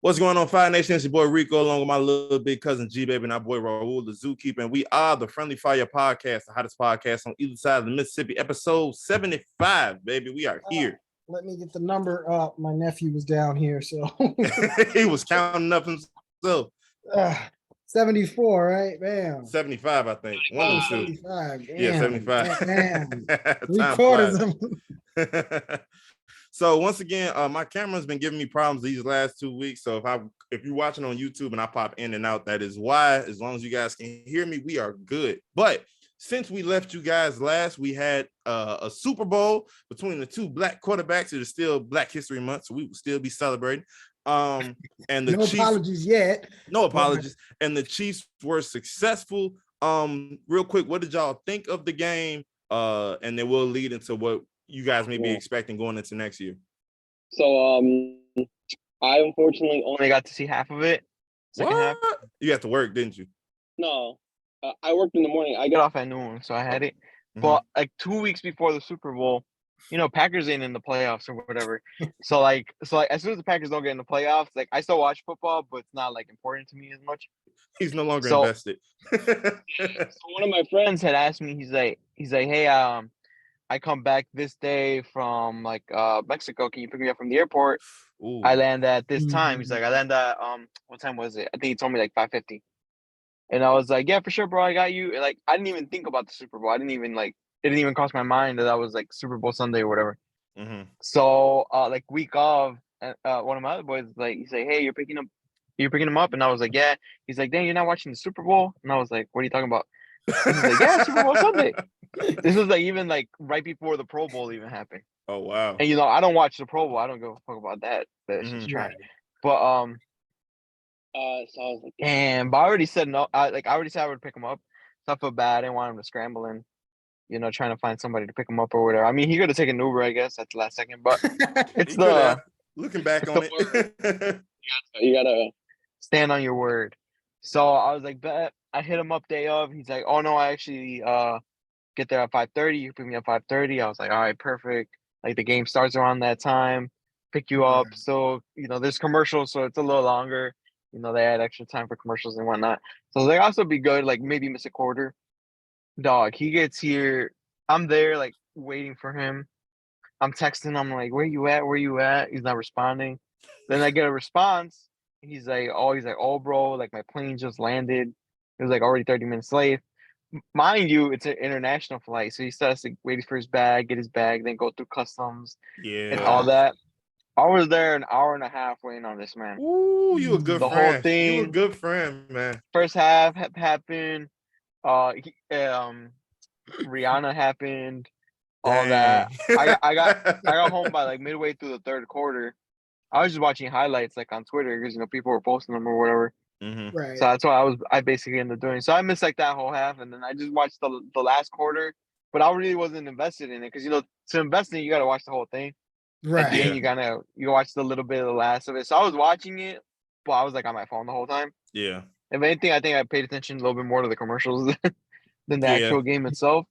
What's going on, Fire Nation? It's your boy Rico, along with my little big cousin G-Baby and our boy Raul, the Zookeeper. And we are the Friendly Fire Podcast, the hottest podcast on either side of the Mississippi, episode 75, baby. We are here. Let me get the number up. My nephew was down here, so. He was counting up himself. 74, right? Bam. 75, I think. One of the 75. Damn. Yeah, 75. Damn. Time 3/4. So once again, my camera's been giving me problems these last 2 weeks. So if you're watching on YouTube and I pop in and out, that is why. As long as you guys can hear me, we are good. But since we left you guys last, we had a Super Bowl between the two black quarterbacks. It is still Black History Month, so we will still be celebrating. And the no Chiefs, apologies yet. No apologies. And the Chiefs were successful. Real quick, what did y'all think of the game? And then we'll lead into what you guys may be expecting going into next year. So I unfortunately only got to see half of it. Second half. You had to work, didn't you? No, I worked in the morning. I got off at noon, so I had it. Mm-hmm. But like 2 weeks before the Super Bowl, Packers ain't in the playoffs or whatever. so like as soon as the Packers don't get in the playoffs, like I still watch football, but it's not like important to me as much. He's no longer invested. So one of my friends had asked me, he's like, hey, I come back this day from Mexico. Can you pick me up from the airport? Ooh. I land at this time. He's like, I land at what time was it? I think he told me like 5:50. And I was like, yeah, for sure, bro. I got you. And like, I didn't even think about the Super Bowl. It didn't even cross my mind that was like Super Bowl Sunday or whatever. Mm-hmm. So week of, one of my other boys he's like, hey, you're picking him up, and I was like, yeah. He's like, dang, you're not watching the Super Bowl? And I was like, what are you talking about? He's like, yeah, Super Bowl Sunday. This was even right before the Pro Bowl even happened. Oh wow! And I don't watch the Pro Bowl. I don't give a fuck about that. That's just trash. But so I was like, damn. But I already said no. I already said I would pick him up. So I feel bad. I didn't want him to scramble and trying to find somebody to pick him up or whatever. I mean, he could have taken an Uber, I guess, at the last second. But it's looking back on it. You gotta stand on your word. So I was like, bet. I hit him up day of. He's like, oh no, I actually get there at 5:30. You pick me up 5:30. I was like, all right, perfect. Like the game starts around that time. Pick you up. So there's commercials, so it's a little longer. They had extra time for commercials and whatnot. So I was like, also be good. Like maybe miss a quarter. Dog, he gets here. I'm there, like waiting for him. I'm texting him like, where you at? Where you at? He's not responding. Then I get a response. He's like, oh, bro, like my plane just landed. It was like already 30 minutes late. Mind you, it's an international flight, so he starts to wait for his bag, get his bag, then go through customs, and all that. I was there an hour and a half waiting on this man. Ooh, you a good friend. The whole thing. You a good friend, man. First half happened. Rihanna happened. All that. I got home by like midway through the third quarter. I was just watching highlights like on Twitter because people were posting them or whatever. Mm-hmm. Right. So that's what I basically ended up doing. So I missed like that whole half, and then I just watched the last quarter. But I really wasn't invested in it because to invest in it, you got to watch the whole thing. Right. At the end, you watch the little bit of the last of it. So I was watching it, but I was like on my phone the whole time. Yeah. If anything, I think I paid attention a little bit more to the commercials than the actual game itself.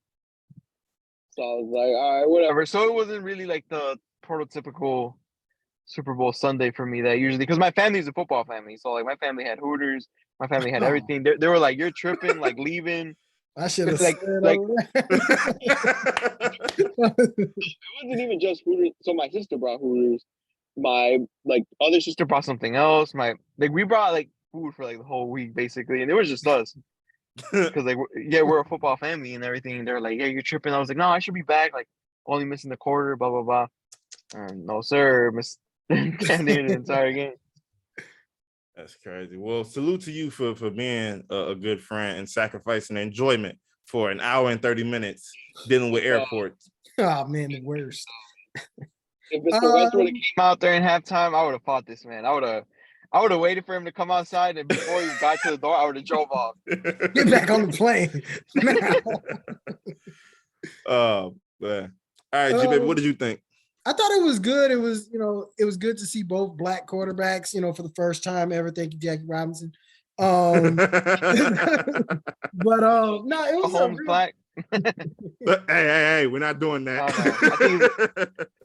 So I was like, all right, whatever. So it wasn't really like the prototypical Super Bowl Sunday for me that usually, because my family's a football family. So like my family had Hooters, my family had everything. They were like, you're tripping, like leaving. I should have like it wasn't even just Hooters. So my sister brought Hooters. My other sister brought something else. We brought food for the whole week basically, and it was just us. Because we're a football family and everything. And they're like, yeah, you're tripping. I was like, no, I should be back. Like only missing the quarter, blah blah blah. No sir, can't do the entire game. That's crazy. Well, salute to you for being a good friend and sacrificing enjoyment for an hour and 30 minutes dealing with airports. Oh man, the worst. If Mr. West would have came out there in halftime, I would have fought this man. I would have waited for him to come outside, and before he got to the door, I would have drove off. Get back on the plane. Oh man. All right, G-Baby, what did you think? I thought it was good. It was, it was good to see both black quarterbacks, for the first time ever. Thank you, Jackie Robinson. But no, it was Mahomes black. Hey, we're not doing that.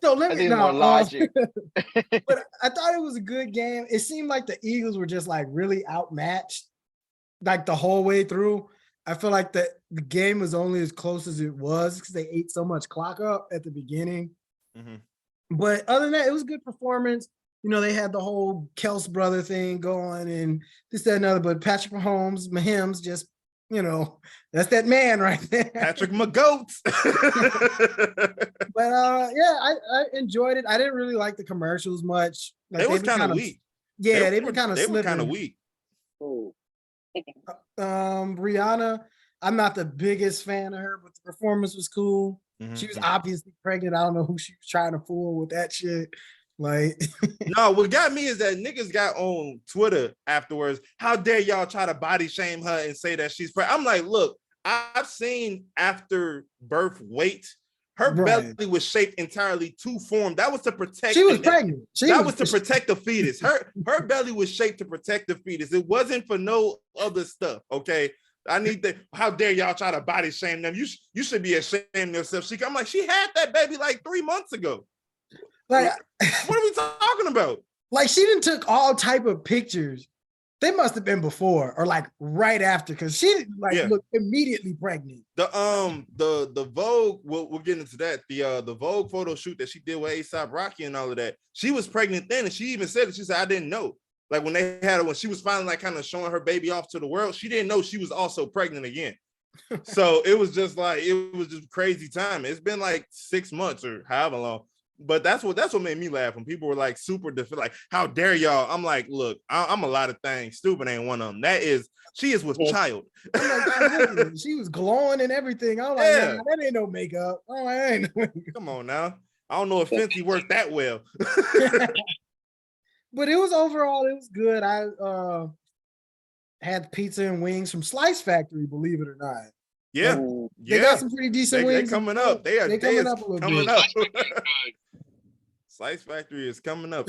So I think it's more logic. But I thought it was a good game. It seemed like the Eagles were just like really outmatched, like the whole way through. I feel like the game was only as close as it was because they ate so much clock up at the beginning. Mm-hmm. But other than that, it was a good performance. You know, they had the whole Kels brother thing going and this, that, and other. But Patrick Mahomes, just, you know, that's that man right there. Patrick McGoats. But yeah, I enjoyed it. I didn't really like the commercials much. Like, it was kind of weak. Yeah, they've been kind of They slipping. were kind of weak. Rihanna, I'm not the biggest fan of her, but the performance was cool. Mm-hmm. She was obviously pregnant. I don't know who she was trying to fool with that shit. Like, no, what got me is that niggas got on Twitter afterwards. How dare y'all try to body shame her and say that she's pregnant? I'm like, look, I've seen after birth weight. Her belly was shaped entirely to form. That was to protect. She was pregnant. That was to protect the fetus. Her belly was shaped to protect the fetus. It wasn't for no other stuff. Okay. I need that. How dare y'all try to body shame them? You should be ashamed of yourself. I'm like, she had that baby like 3 months ago. Like, what are we talking about? Like, she done took all type of pictures. They must have been before or like right after, because she looked immediately pregnant. The Vogue, we'll get into that. The Vogue photo shoot that she did with A$AP Rocky and all of that. She was pregnant then, and she even said it. She said, I didn't know. Like when they had her, when she was finally like kind of showing her baby off to the world, she didn't know she was also pregnant again. So it was just crazy time. It's been like 6 months or however long. But that's what made me laugh when people were like super like, how dare y'all? I'm like, look, I'm a lot of things. Stupid ain't one of them. She is with child. She was glowing and everything. I'm like, nah, that ain't no makeup. Oh, I ain't no makeup. Come on now. I don't know if Fenty worked that well. But it was overall, it was good. I had pizza and wings from Slice Factory, believe it or not. Yeah. They got some pretty decent wings. They're coming up. They're coming up a little bit. Slice Factory is coming up.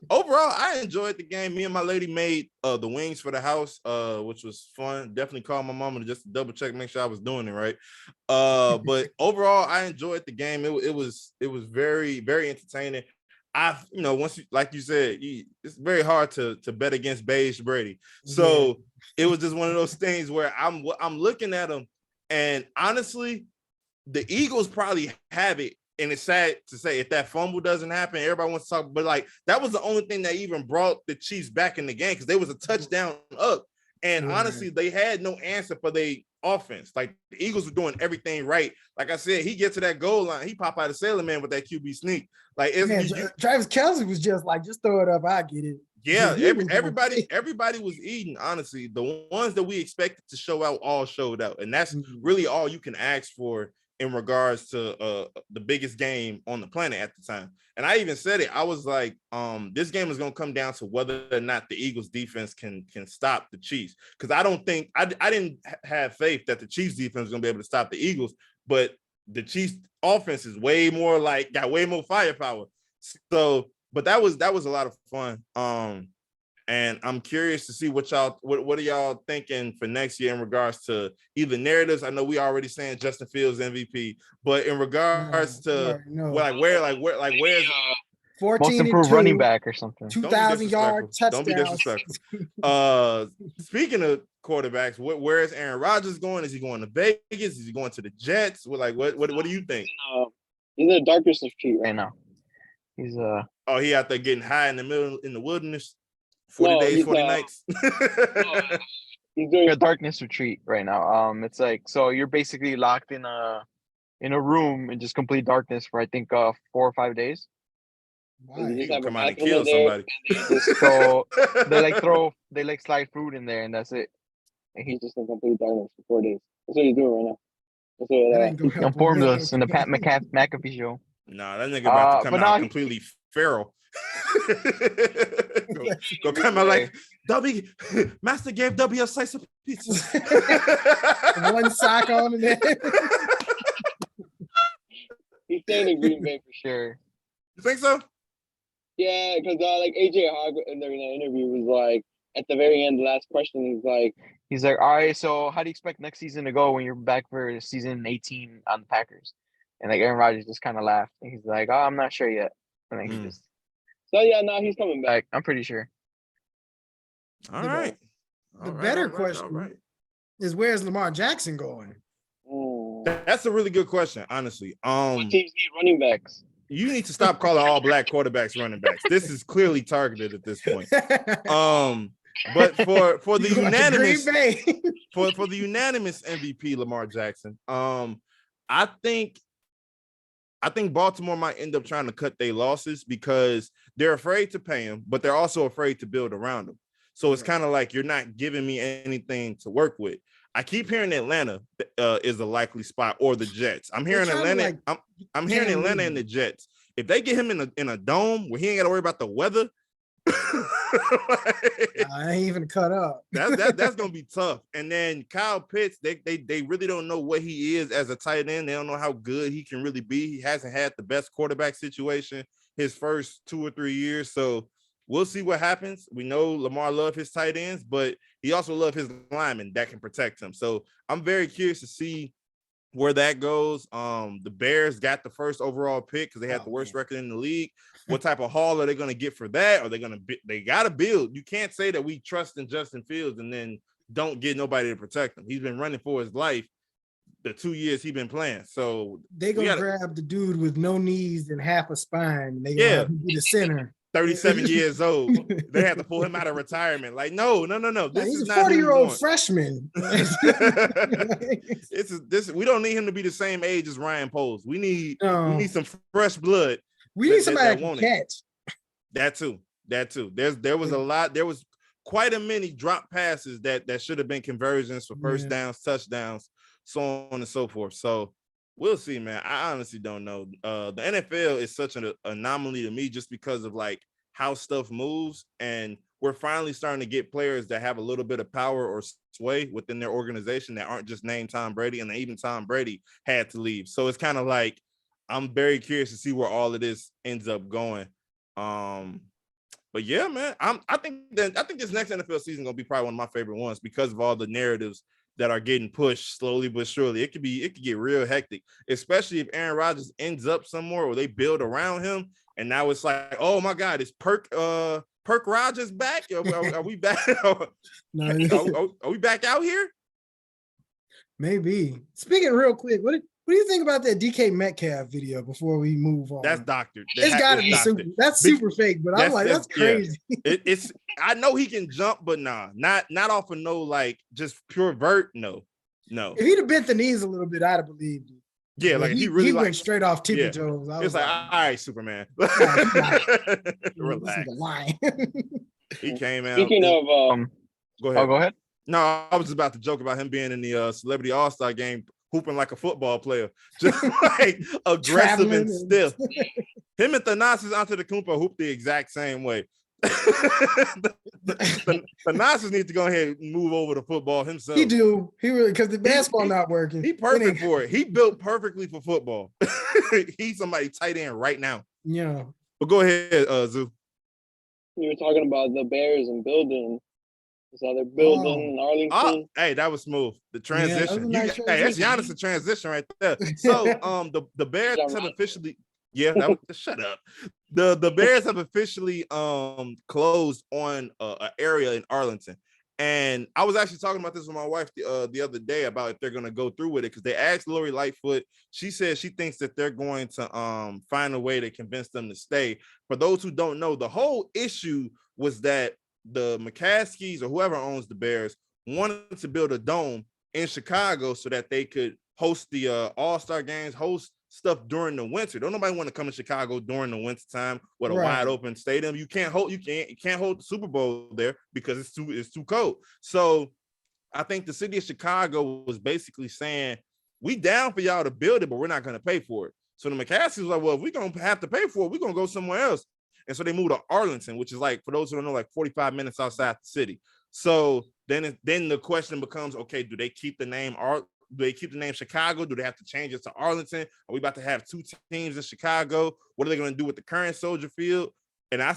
Overall, I enjoyed the game. Me and my lady made the wings for the house, which was fun. Definitely called my mama to just double check, make sure I was doing it right. But overall, I enjoyed the game. It was very, very entertaining. Once like you said, it's very hard to bet against Beige Brady. So it was just one of those things where I'm looking at them, and honestly, the Eagles probably have it. And it's sad to say, if that fumble doesn't happen, everybody wants to talk, but like that was the only thing that even brought the Chiefs back in the game, because there was a touchdown up. And honestly, they had no answer for their offense. Like the Eagles were doing everything right. Like I said, he gets to that goal line, he pop out of Sailor Man with that QB sneak. Like Travis Kelce was just like, just throw it up, I get it. Yeah, everybody was eating. Honestly, the ones that we expected to show out all showed out, and that's really all you can ask for in regards to the biggest game on the planet at the time. And I even said it. I was like, this game is going to come down to whether or not the Eagles defense can stop the Chiefs. Because I don't think I didn't have faith that the Chiefs defense was going to be able to stop the Eagles, but the Chiefs offense is got way more firepower. So, but that was a lot of fun. And I'm curious to see what are y'all thinking for next year in regards to either narratives. I know we already saying Justin Fields MVP, but in regards to where's 14 most improved running back or something, 2,000-yard touchdown. Don't be disrespectful. Speaking of quarterbacks, where is Aaron Rodgers going? Is he going to Vegas? Is he going to the Jets? What do you think? He's in the darkness of retreat right now. He's he out there getting high in the wilderness. 40 days, 40 nights. He's doing a darkness retreat right now. It's like, so you're basically locked in a room in just complete darkness for I think 4 or 5 days. You can come out and kill somebody. So they slide food in there and that's it. And he's just in complete darkness for 4 days. That's what he's doing right now. That's what he informed us in the Pat McAfee show. Nah, that nigga about to come out completely feral. go come out like Master gave W a slice of pizza. One sock on in there. He's staying in Green Bay for sure. You think so? Yeah, because like AJ Hogg in the interview was like, at the very end, the last question, he's like, He's like, all right, so how do you expect next season to go when you're back for season 18 on the Packers? And like Aaron Rodgers just kind of laughed. And he's like, oh, I'm not sure yet. And then he just. So yeah, no, he's coming back. I'm pretty sure. All right. The better question is, where's Lamar Jackson going? That's a really good question, honestly. What teams need running backs? You need to stop calling all black quarterbacks running backs. This is clearly targeted at this point. But for the unanimous for the unanimous MVP, Lamar Jackson, I think Baltimore might end up trying to cut their losses because they're afraid to pay him, but they're also afraid to build around him. So it's kind of like you're not giving me anything to work with. I keep hearing Atlanta is a likely spot, or the Jets. I'm hearing Atlanta. I'm hearing Atlanta and the Jets. If they get him in a dome where he ain't got to worry about the weather, I ain't even cut up. That's gonna be tough. And then Kyle Pitts, they really don't know what he is as a tight end. They don't know how good he can really be. He hasn't had the best quarterback situation his first 2 or 3 years. So we'll see what happens. We know Lamar loves his tight ends, but he also loves his linemen that can protect him. So I'm very curious to see where that goes. The Bears got the first overall pick because they had the worst record in the league. What type of haul are they going to get for that? Are they going to they got to build? You can't say that we trust in Justin Fields and then don't get nobody to protect him. He's been running for his life the 2 years he's been playing. So they gonna grab the dude with no knees and half a spine. They gonna be the center. 37 years old. They have to pull him out of retirement. Like, no. This he's is a not 40-year-old freshman. This. We don't need him to be the same age as Ryan Poles. We need some fresh blood. We need somebody that can catch. That too. There was quite a many drop passes that should have been conversions for first downs, touchdowns, so on and so forth. So we'll see, man. I honestly don't know. The NFL is such an anomaly to me just because of like how stuff moves, and we're finally starting to get players that have a little bit of power or sway within their organization that aren't just named Tom Brady, and even Tom Brady had to leave. So it's kind of like I'm very curious to see where all of this ends up going. But yeah, man, I think this next NFL season is gonna be probably one of my favorite ones because of all the narratives that are getting pushed slowly but surely. It could get real hectic, especially if Aaron Rodgers ends up somewhere or they build around him. And now it's like, oh my God, is Perk Rodgers back? Are we back? Are we back out here? Maybe. Speaking real quick, what do you think about that DK Metcalf video before we move on? That's doctored. It's got to be super. That's super fake, but I'm like, that's crazy. Yeah. It's. I know he can jump, but nah, not off of no like just pure vert. No. If he'd have bent the knees a little bit, I'd have believed it. Yeah, like he really went straight off Tippy Jones. It's like, all right, Superman. Relax. The line. He came out. Speaking of, go ahead. Go ahead. No, I was just about to joke about him being in the Celebrity All-Star game, hooping like a football player, just like aggressive and stiff. Him and Thanasis Antetokounmpo hoop the exact same way. Thanasis needs to go ahead and move over to football himself. He really, because the basketball not working. He perfect for it. He built perfectly for football. He's somebody tight end right now. Yeah. But go ahead, Zoo. You were talking about the Bears and building. So they're building in Arlington. Hey, that was smooth. The transition. Yeah, Hey, that's Giannis' transition right there. So the Bears have officially shut up. The Bears have officially closed on an area in Arlington. And I was actually talking about this with my wife the other day about if they're going to go through with it, because they asked Lori Lightfoot. She said she thinks that they're going to find a way to convince them to stay. For those who don't know, the whole issue was that the McCaskies or whoever owns the Bears wanted to build a dome in Chicago so that they could host the All-Star games, host stuff during the winter. Don't nobody want to come to Chicago during the winter time with a wide open stadium. You can't hold the Super Bowl there because it's too cold. So I think the city of Chicago was basically saying, we down for y'all to build it, but we're not going to pay for it. So the McCaskies was like, well, if we're going to have to pay for it, we're going to go somewhere else. And so they moved to Arlington, which is like, for those who don't know, like 45 minutes outside the city. So then the question becomes, okay, do they keep the name Chicago? Do they have to change it to Arlington? Are we about to have two teams in Chicago? What are they going to do with the current Soldier Field? And I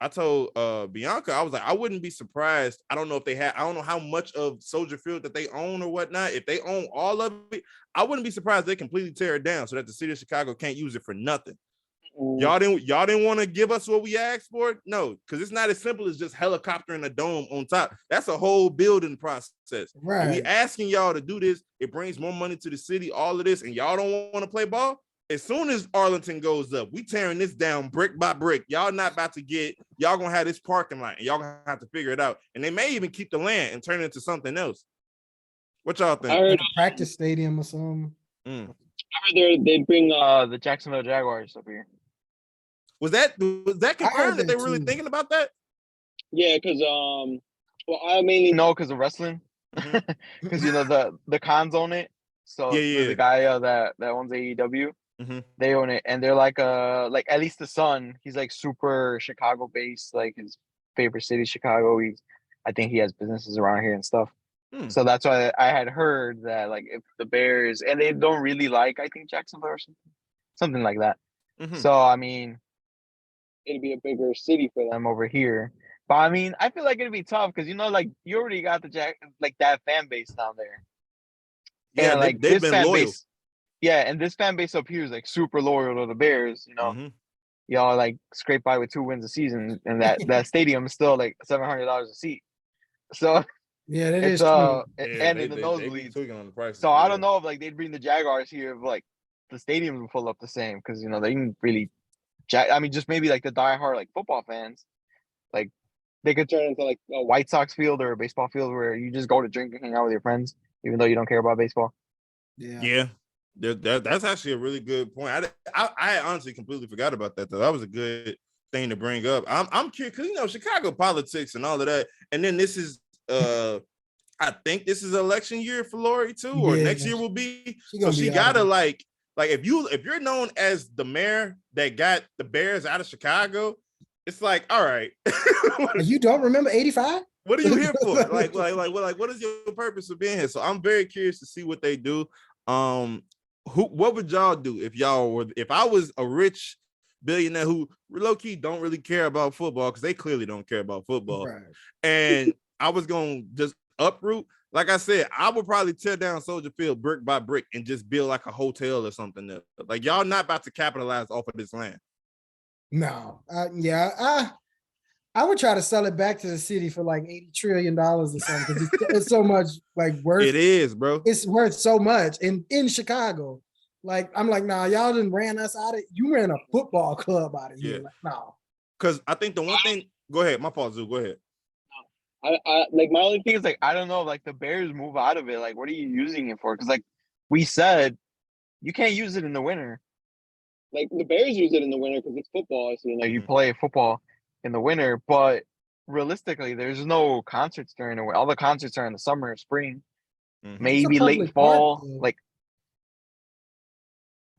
told Bianca, I was like, I wouldn't be surprised. I don't know how much of Soldier Field that they own or whatnot. If they own all of it, I wouldn't be surprised they completely tear it down so that the city of Chicago can't use it for nothing. Y'all didn't want to give us what we asked for? No, because it's not as simple as just helicoptering a dome on top. That's a whole building process. Right. And we asking y'all to do this. It brings more money to the city, all of this, and y'all don't want to play ball. As soon as Arlington goes up, we tearing this down brick by brick. Y'all not about to y'all gonna have this parking lot and y'all gonna have to figure it out. And they may even keep the land and turn it into something else. What y'all think? I heard, Like a practice stadium or something. I heard they'd bring The Jacksonville Jaguars up here. Was that confirmed that they were really too. thinking about that? Yeah, because well, I mainly No, because of wrestling. Because the cons own it. So Yeah. the guy that owns AEW, they own it, and they're like at least the son, he's like super Chicago based, like his favorite city, Chicago. I think he has businesses around here and stuff. So that's why I had heard that like if the Bears, and they don't really like, I think, Jacksonville or something like that. So I mean, it'd be a bigger city for them. I'm over here. But I mean, I feel like it'd be tough because like you already got that fan base down there. Yeah, and like they've this been fan loyal. base, yeah, and this fan base up here is like super loyal to the Bears. Y'all like scrape by with 2 wins a season, and that stadium is still like $700 a seat. So Yeah, that it's is true. and in the They nosebleeds. tweaking on the prices, So I don't know if like they'd bring the Jaguars here if like the stadiums would pull up the same because they can really. I mean, just maybe like the diehard like football fans, like they could turn into like a White Sox field or a baseball field where you just go to drink and hang out with your friends, even though you don't care about baseball. Yeah. That's actually a really good point. I honestly completely forgot about that though. That was a good thing to bring up. I'm curious because Chicago politics and all of that, and then this is I think this is election year for Lori too, or next year will be. So she gotta like if you're known as the mayor that got the Bears out of Chicago, it's like, all right. You don't remember 85? What are you here for? Like, what is your purpose of being here? So I'm very curious to see what they do. What would y'all do if I was a rich billionaire who low-key don't really care about football, because they clearly don't care about football, right, and I was gonna just uproot, like I said, I would probably tear down Soldier Field brick by brick and just build like a hotel or something there. Like, y'all not about to capitalize off of this land. No. I would try to sell it back to the city for like $80 trillion or something, because it's so much like worth. It is, bro. It's worth so much in Chicago. Like, I'm like, nah, y'all didn't ran us out of. You ran a football club out of here. Like, no. Because I think the one thing. Go ahead, my fault, Zoo. Go ahead. I like my only thing is like I don't know, like the Bears move out of it. Like, what are you using it for? Because like we said, you can't use it in the winter. Like the Bears use it in the winter because it's football. So you play football in the winter, but realistically, there's no concerts during the winter. All the concerts are in the summer, spring, maybe late fall. Like,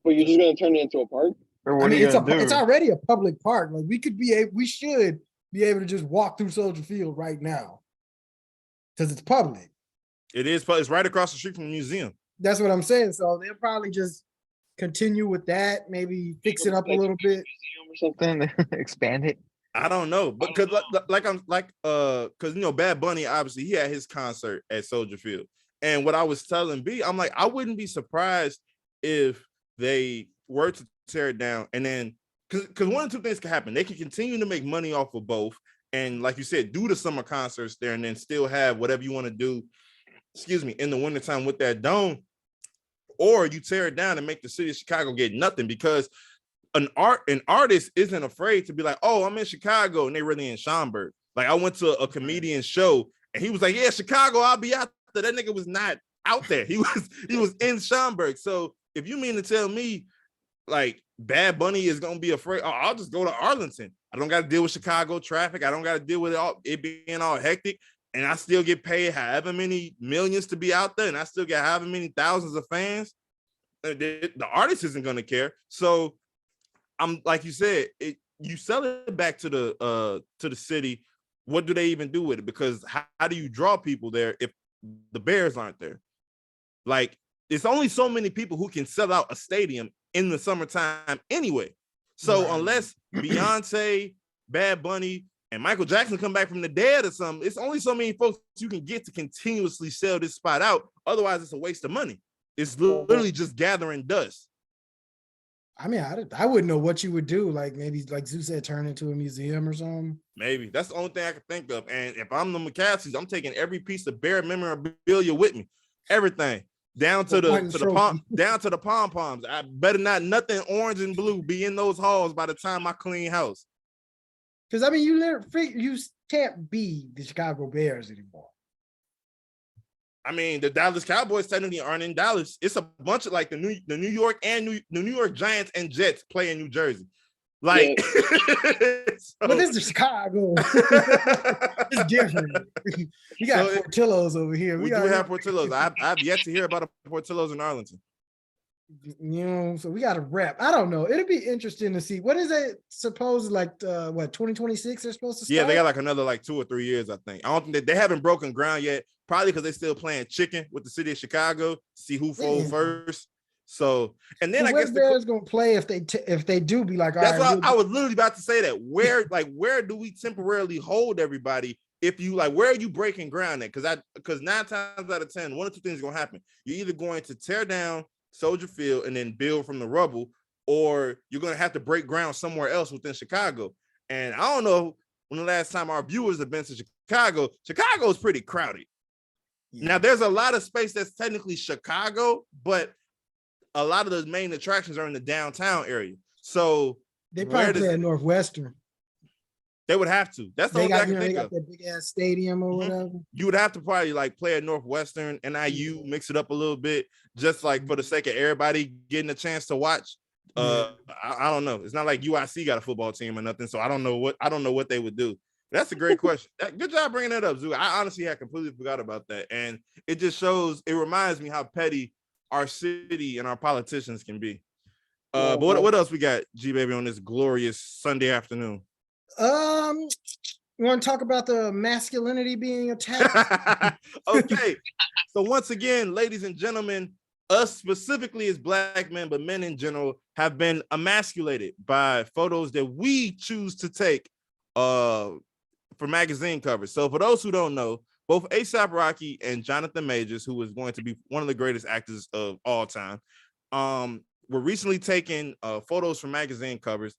but you're just gonna turn it into a park? Or what are you gonna do? It's already a public park. Like, we should be able to just walk through Soldier Field right now because it's public. It is. It's right across the street from the museum. That's what I'm saying. So they'll probably just continue with that. Maybe fix it up a little bit or something. Expand it. I don't know, but because Bad Bunny, obviously he had his concert at Soldier Field, and what I was telling B, I'm like, I wouldn't be surprised if they were to tear it down, and then because one of two things can happen. They can continue to make money off of both, and like you said, do the summer concerts there, and then still have whatever you want to do, in the wintertime with that dome, or you tear it down and make the city of Chicago get nothing, because an artist isn't afraid to be like, oh, I'm in Chicago, and they really in Schaumburg. Like, I went to a comedian show, and he was like, yeah, Chicago, I'll be out there. That nigga was not out there. He was in Schaumburg. So if you mean to tell me, like, Bad Bunny is gonna be afraid, oh, I'll just go to Arlington. I don't got to deal with Chicago traffic. I don't got to deal with it being all hectic, and I still get paid however many millions to be out there, and I still get however many thousands of fans. The artist isn't gonna care. So I'm like you said, you sell it back to the city. What do they even do with it? Because how do you draw people there if the Bears aren't there? Like, it's only so many people who can sell out a stadium in the summertime anyway. So unless Beyonce Bad Bunny, and Michael Jackson come back from the dead or something, it's only so many folks you can get to continuously sell this spot out. Otherwise, it's a waste of money. It's literally just gathering dust. I mean, I wouldn't know what you would do. Like maybe, like Zeus said, turn into a museum or something. Maybe that's the only thing I can think of. And if I'm the McCaskies, I'm taking every piece of Bear memorabilia with me, everything down to the pom poms. I better not nothing orange and blue be in those halls by the time I clean house. Because I mean, you can't be the Chicago Bears anymore. I mean, the Dallas Cowboys technically aren't in Dallas. It's a bunch of like the New York and the New York Giants and Jets play in New Jersey. Like, but this is Chicago. It's different. We got Portillo's over here. We do have Portillo's. I've yet to hear about a Portillo's in Arlington. You know, so we got a rep. I don't know. It'll be interesting to see. What is it supposed like? 2026? They're supposed to start? Yeah, they got like another like 2 or 3 years, I think. I don't think they haven't broken ground yet. Probably because they're still playing chicken with the city of Chicago to see who folds first. So, and then I guess the Bears gonna play if they do be like, all that's right, what I was literally about to say that. Where do we temporarily hold everybody? If you like, where are you breaking ground at? Because 9 times out of 10, one or two things are gonna happen. You're either going to tear down Soldier Field and then build from the rubble, or you're gonna have to break ground somewhere else within Chicago. And I don't know when the last time our viewers have been to Chicago. Chicago is pretty crowded. Yeah. Now there's a lot of space that's technically Chicago, but a lot of those main attractions are in the downtown area. So they probably play at Northwestern. They would have to. That's the only thing I can think of. They got that big ass stadium or whatever. You would have to probably like play at Northwestern, NIU, mix it up a little bit, just like for the sake of everybody getting a chance to watch. I don't know. It's not like UIC got a football team or nothing, so I don't know what they would do. That's a great question. Good job bringing that up, Zoo. I honestly had completely forgot about that, and it just shows. It reminds me how petty our city and our politicians can be. But what else we got, G baby, on this glorious Sunday afternoon? You want to talk about the masculinity being attacked? Okay. So once again, ladies and gentlemen, us specifically as Black men, but men in general, have been emasculated by photos that we choose to take for magazine covers. So for those who don't know, both A$AP Rocky and Jonathan Majors, who is going to be one of the greatest actors of all time, were recently taking photos from magazine covers,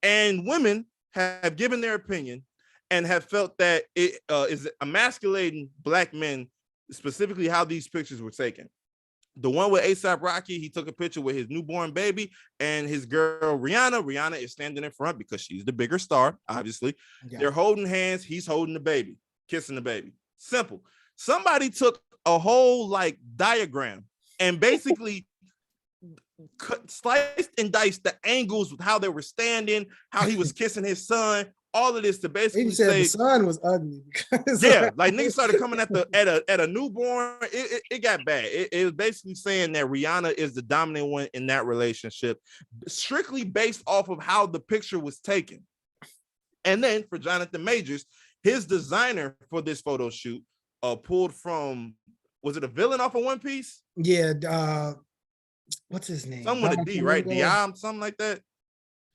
and women have given their opinion and have felt that it is emasculating Black men, specifically how these pictures were taken. The one with A$AP Rocky, he took a picture with his newborn baby and his girl, Rihanna. Rihanna is standing in front because she's the bigger star, obviously. Yeah. They're holding hands. He's holding the baby, kissing the baby. Simple. Somebody took a whole like diagram and basically sliced and diced the angles with how they were standing, how he was kissing his son, all of this to basically say the son was ugly. Yeah, like niggas started coming at a newborn. It got bad. It was basically saying that Rihanna is the dominant one in that relationship, strictly based off of how the picture was taken. And then for Jonathan Majors, his designer for this photo shoot pulled from, was it a villain off of One Piece? Yeah, what's his name? Something with a D, right? Diam, something like that.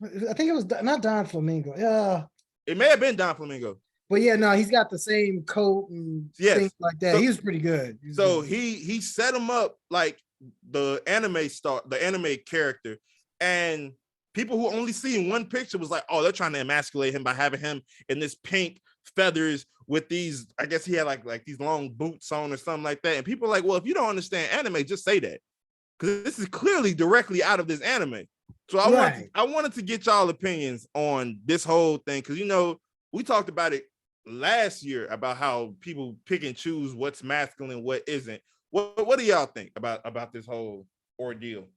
I think it was not Don Flamingo. Yeah. It may have been Don Flamingo. But yeah, no, he's got the same coat and things like that. So, he was pretty good. He set him up like the anime star, the anime character, and people who only seen one picture was like, oh, they're trying to emasculate him by having him in this pink feathers with these, I guess he had like these long boots on or something like that. And people are like, well, if you don't understand anime, just say that. Because this is clearly directly out of this anime. So I wanted to get y'all opinions on this whole thing, because you know we talked about it last year about how people pick and choose what's masculine, what isn't. What do y'all think about this whole ordeal?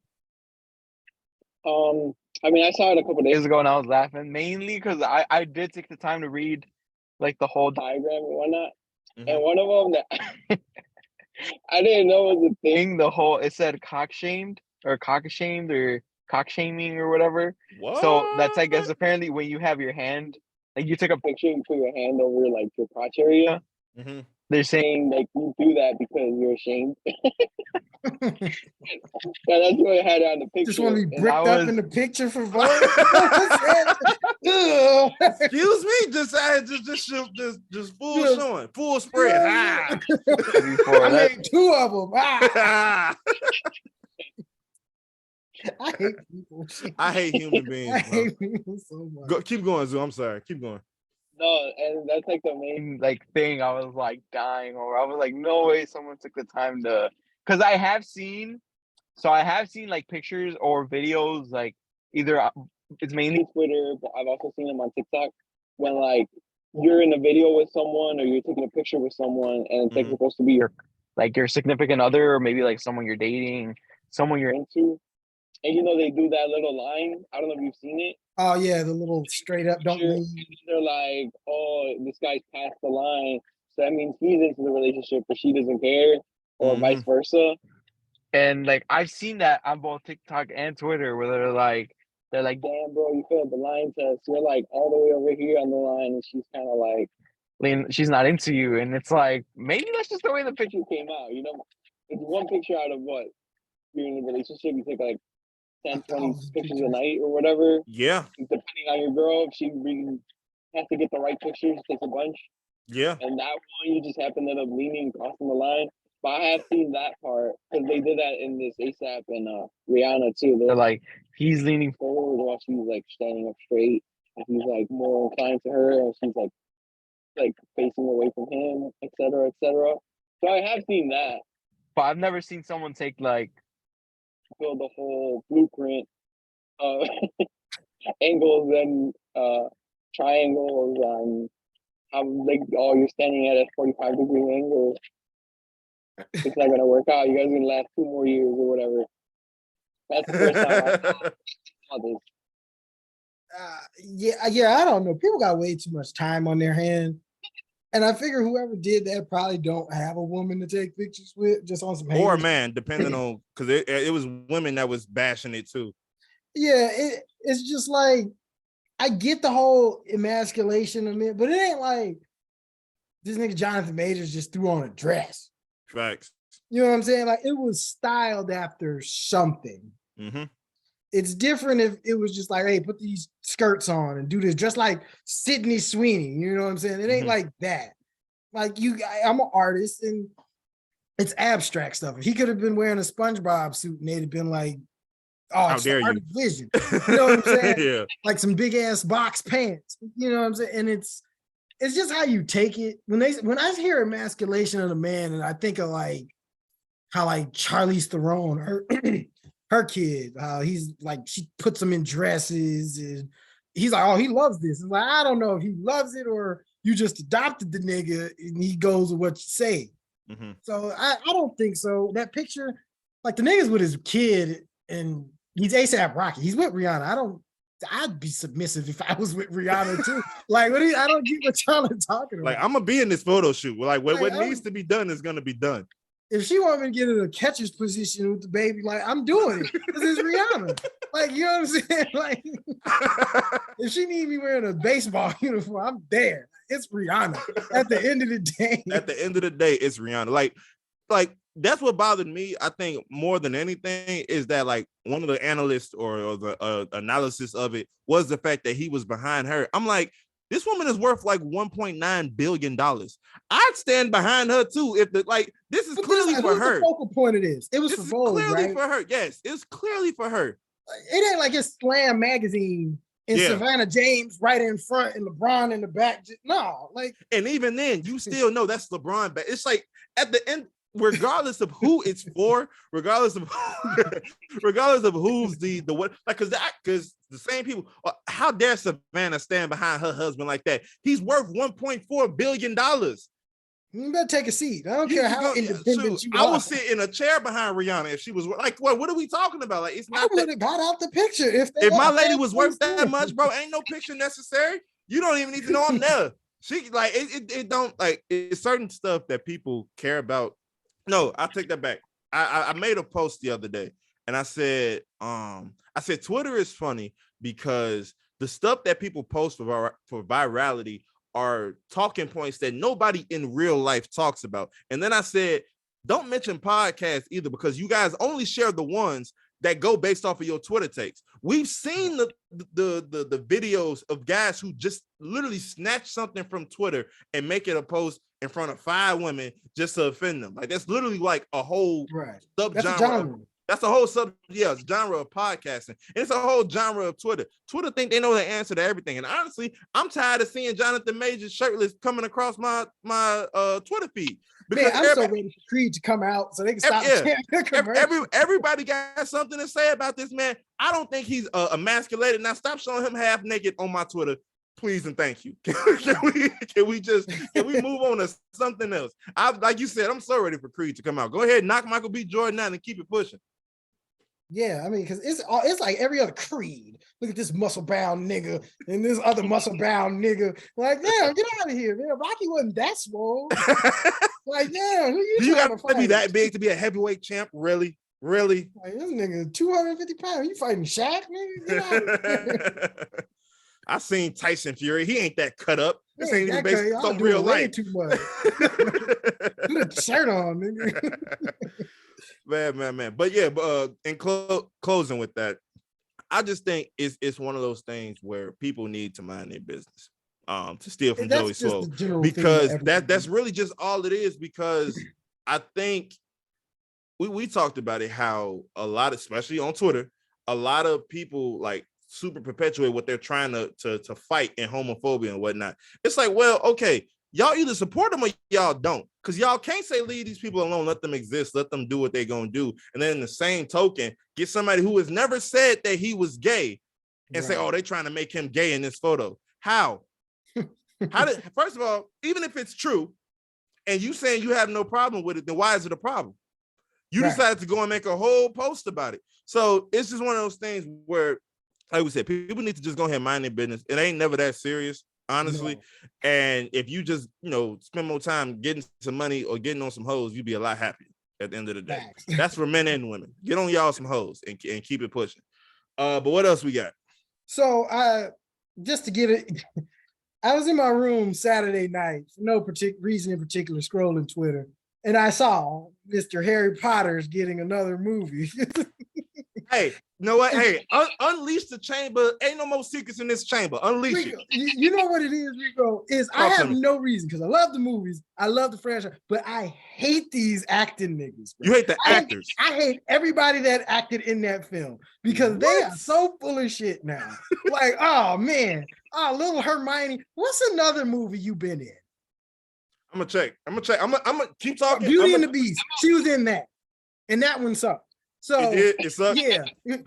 I mean, I saw it a couple days ago and I was laughing mainly because I did take the time to read like the whole diagram and whatnot. Mm-hmm. And one of them that I didn't know was a thing. It said cock shaming or cock shaming or whatever. What? So that's, I guess, apparently when you have your hand, like you took a picture and put your hand over like your crotch area. Mm-hmm. They're saying like you do that because you're ashamed. Yeah, that's what I had on the picture. Just want to be And bricked I up was- in the picture for voting. You know what I'm saying? Ugh. Excuse me, just full Just- showing, full spread. Ah. before I that. made 2 of them. Ah, I hate people. I hate human beings, I bro. hate people so much. Go, keep going, Zoo. I'm sorry. Keep going. no, and that's like the main. Like thing I was like dying over. I was like, no way someone took the time to, because I have seen like pictures or videos like either it's mainly Twitter, but I've also seen them on TikTok when like you're in a video with someone or you're taking a picture with someone and it's like Mhm. supposed to be your your significant other or maybe like someone you're dating, someone you're into, and you know they do that little line. I don't know if you've seen it. Oh yeah, the little straight up don't Picture, leave. they're like, oh, this guy's past the line, so that means he's into the relationship, but she doesn't care, or vice versa. and like I've seen that on both TikTok and Twitter where they're like Damn, bro, you failed the line test. You're like all the way over here on the line, and she's kind of like, she's not into you, and it's like maybe that's just the way the picture. picture came out. You know, it's one picture out of what you're in a relationship. You take like 10, 20 1,000 pictures a pictures. night or whatever. Yeah, Depending on your girl, if she really has to get the right pictures, takes a bunch. yeah. And that one, you just happen to end up leaning, crossing the line. But I have seen that part because they did that in this ASAP and Rihanna too. They're They're like he's leaning forward while she's like standing up straight, and he's like more inclined to her, and she's like facing away from him, etc., etc. So I have seen that. but I've never seen someone take like Build the whole blueprint of angles and triangles on how like you're standing at a 45-degree angle. It's not gonna work out. You guys are gonna last 2 more years or whatever. That's the first time I saw this. Yeah, I don't know. People got way too much time on their hand. And I figure whoever did that probably don't have a woman to take pictures with, just on some Or haters. man, depending on, because it was women that was bashing it too. Yeah, it's just like I get the whole emasculation of it, but it ain't like this nigga Jonathan Majors just threw on a dress. Facts. You know what I'm saying? Like it was styled after something. Mm-hmm. It's different if it was just like, hey, put these skirts on and do this, just like Sydney Sweeney. You know what I'm saying? It ain't like that. Like I'm an artist and it's abstract stuff. He could have been wearing a SpongeBob suit and they'd have been like, oh, How it's dare the art you? of vision. You know what I'm saying? Yeah. Like some big ass box pants. You know what I'm saying? And it's just how you take it. When I hear emasculation of a man, and I think of like how like Charlize Theron, her kid, he's like she puts him in dresses, and he's like, oh, he loves this. And like, I don't know if he loves it or you just adopted the nigga and he goes with what you say. Mm-hmm. So I don't think so. That picture, like the nigga's with his kid and he's ASAP Rocky. He's with Rihanna. I'd be submissive if I was with Rihanna too. Like, I don't get what y'all are talking about. Like, I'm gonna be in this photo shoot. Like, what Like, needs to be done is gonna be done. If she want me to get in a catcher's position with the baby, like I'm doing it because it's Rihanna. Like, you know what I'm saying? Like, if she need me wearing a baseball uniform, I'm there. It's Rihanna. At the end of the day. At the end of the day, it's Rihanna. Like that's what bothered me. I think more than anything is that like one of the analysts or the analysis of it was the fact that he was behind her. I'm like, this woman is worth like $1.9 billion. I'd stand behind her too. If this is clearly for her. The focal point of this. It was This for is Vogue, clearly right? for her. Yes, it's clearly for her. It ain't like it's Slam magazine and Savannah James right in front and LeBron in the back. No, like, and even then, you still know that's LeBron. But it's like at the end, regardless of who it's for, regardless of who's the what, like, because the same people. How dare Savannah stand behind her husband like that? He's worth $1.4 billion. You better take a seat. I don't care how independent you are. I will sit in a chair behind Rihanna if she was like, what are we talking about? Like, it's not. I would have got out the picture if my lady was worth that much, bro. Ain't no picture necessary. You don't even need to know I'm there. She like it don't like it's certain stuff that people care about. No, I take that back. I made a post the other day and I said Twitter is funny because the stuff that people post for virality are talking points that nobody in real life talks about. And then I said, don't mention podcasts either, because you guys only share the ones that go based off of your Twitter takes. We've seen the videos of guys who just literally snatch something from Twitter and make it a post in front of 5 women just to offend them. Like that's literally like a whole subgenre. That's a whole genre of podcasting. And it's a whole genre of Twitter. Twitter think they know the answer to everything. And honestly, I'm tired of seeing Jonathan Majors shirtless coming across my Twitter feed. Because man, I'm so ready for Creed to come out so they can stop. Everybody got something to say about this man. I don't think he's emasculated. Now stop showing him half naked on my Twitter, please and thank you. Can we move on to something else? Like you said, I'm so ready for Creed to come out. Go ahead, knock Michael B. Jordan out and keep it pushing. Yeah, I mean, because it's like every other Creed. Look at this muscle-bound nigga and this other muscle-bound nigga. Like, damn, get out of here, man. Rocky wasn't that swole. Like, damn, who you got to be that big to be a heavyweight champ? Really? Really? Like, this nigga 250 pounds. You fighting Shaq, nigga? Get out of here. I seen Tyson Fury. He ain't that cut up. This ain't even based on some real life. Too much. Put a shirt on, nigga. Man. But yeah, in closing with that, I just think it's one of those things where people need to mind their business. To steal from Joey Swoll, because that's really just all it is. Because I think we talked about it, how a lot, especially on Twitter, a lot of people like super perpetuate what they're trying to fight in homophobia and whatnot. It's like, well, okay, y'all either support them or y'all don't, because y'all can't say leave these people alone, let them exist, let them do what they're gonna do, and then in the same token, get somebody who has never said that he was gay and say, oh, they're trying to make him gay in this photo. How did, first of all, even if it's true and you saying you have no problem with it, then why is it a problem? You decided to go and make a whole post about it. So it's just one of those things where, like we said, people need to just go ahead and mind their business. It ain't never that serious, honestly. No. And if you just, spend more time getting some money or getting on some hoes, you'd be a lot happier at the end of the day. That's for men and women. Get on y'all some hoes and keep it pushing. But what else we got? So just to get it, I was in my room Saturday night for no particular reason in particular, scrolling Twitter, and I saw Mr. Harry Potter's getting another movie. Hey, you know what? Hey, unleash the chamber. Ain't no more secrets in this chamber. Unleash Rico, it. You know what it is, Rico? I have no reason, because I love the movies, I love the franchise, but I hate these acting niggas. Bro. You hate the actors. I hate everybody that acted in that film, because they are so full of shit now. Like, oh man, little Hermione. What's another movie you been in? I'm gonna check. I'm gonna keep talking. Beauty and the Beast. She was in that, and that one sucked. So it sucked. Yeah,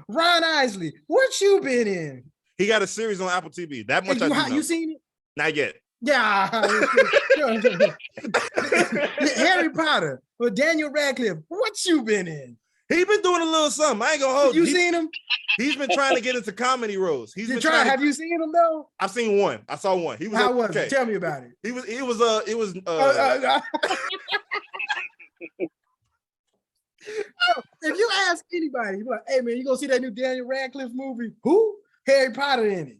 Ron Isley, what you been in? He got a series on Apple TV. That much I do know. You seen it? Not yet. Yeah. Harry Potter or Daniel Radcliffe, what you been in? He been doing a little something. I ain't gonna hold you. You seen him? He's been trying to get into comedy roles. Have you seen him though? I've seen one. I saw one. He was How was it? Tell me about it. It was if you ask anybody, you're like, hey man, you gonna see that new Daniel Radcliffe movie? Who? Harry Potter in it.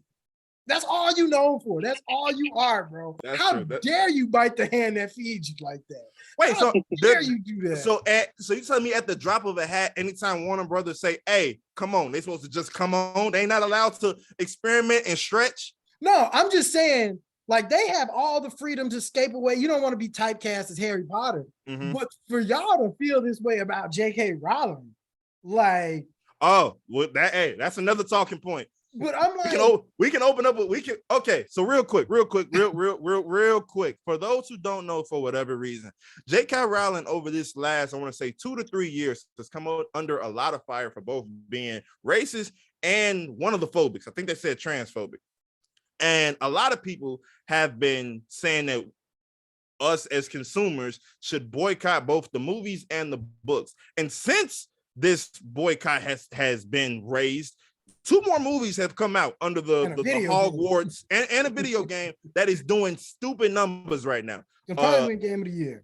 That's all you known for. That's all you are, bro. How dare you bite the hand that feeds you like that? Wait, How dare you do that? So you tell me at the drop of a hat, anytime Warner Brothers say, hey, come on, they supposed to just come on. They ain't not allowed to experiment and stretch. No, I'm just saying, like, they have all the freedom to escape away. You don't want to be typecast as Harry Potter. Mm-hmm. But for y'all to feel this way about J.K. Rowling, like... Oh, well, that's another talking point. But I'm like... We can open up, okay, so real quick. For those who don't know, for whatever reason, J.K. Rowling over this last, I want to say 2 to 3 years, has come out under a lot of fire for both being racist and one of the phobics. I think they said transphobic. And a lot of people have been saying that us as consumers should boycott both the movies and the books. And since this boycott has been raised, 2 more movies have come out under the Hogwarts and a video game that is doing stupid numbers right now. The probably game of the year.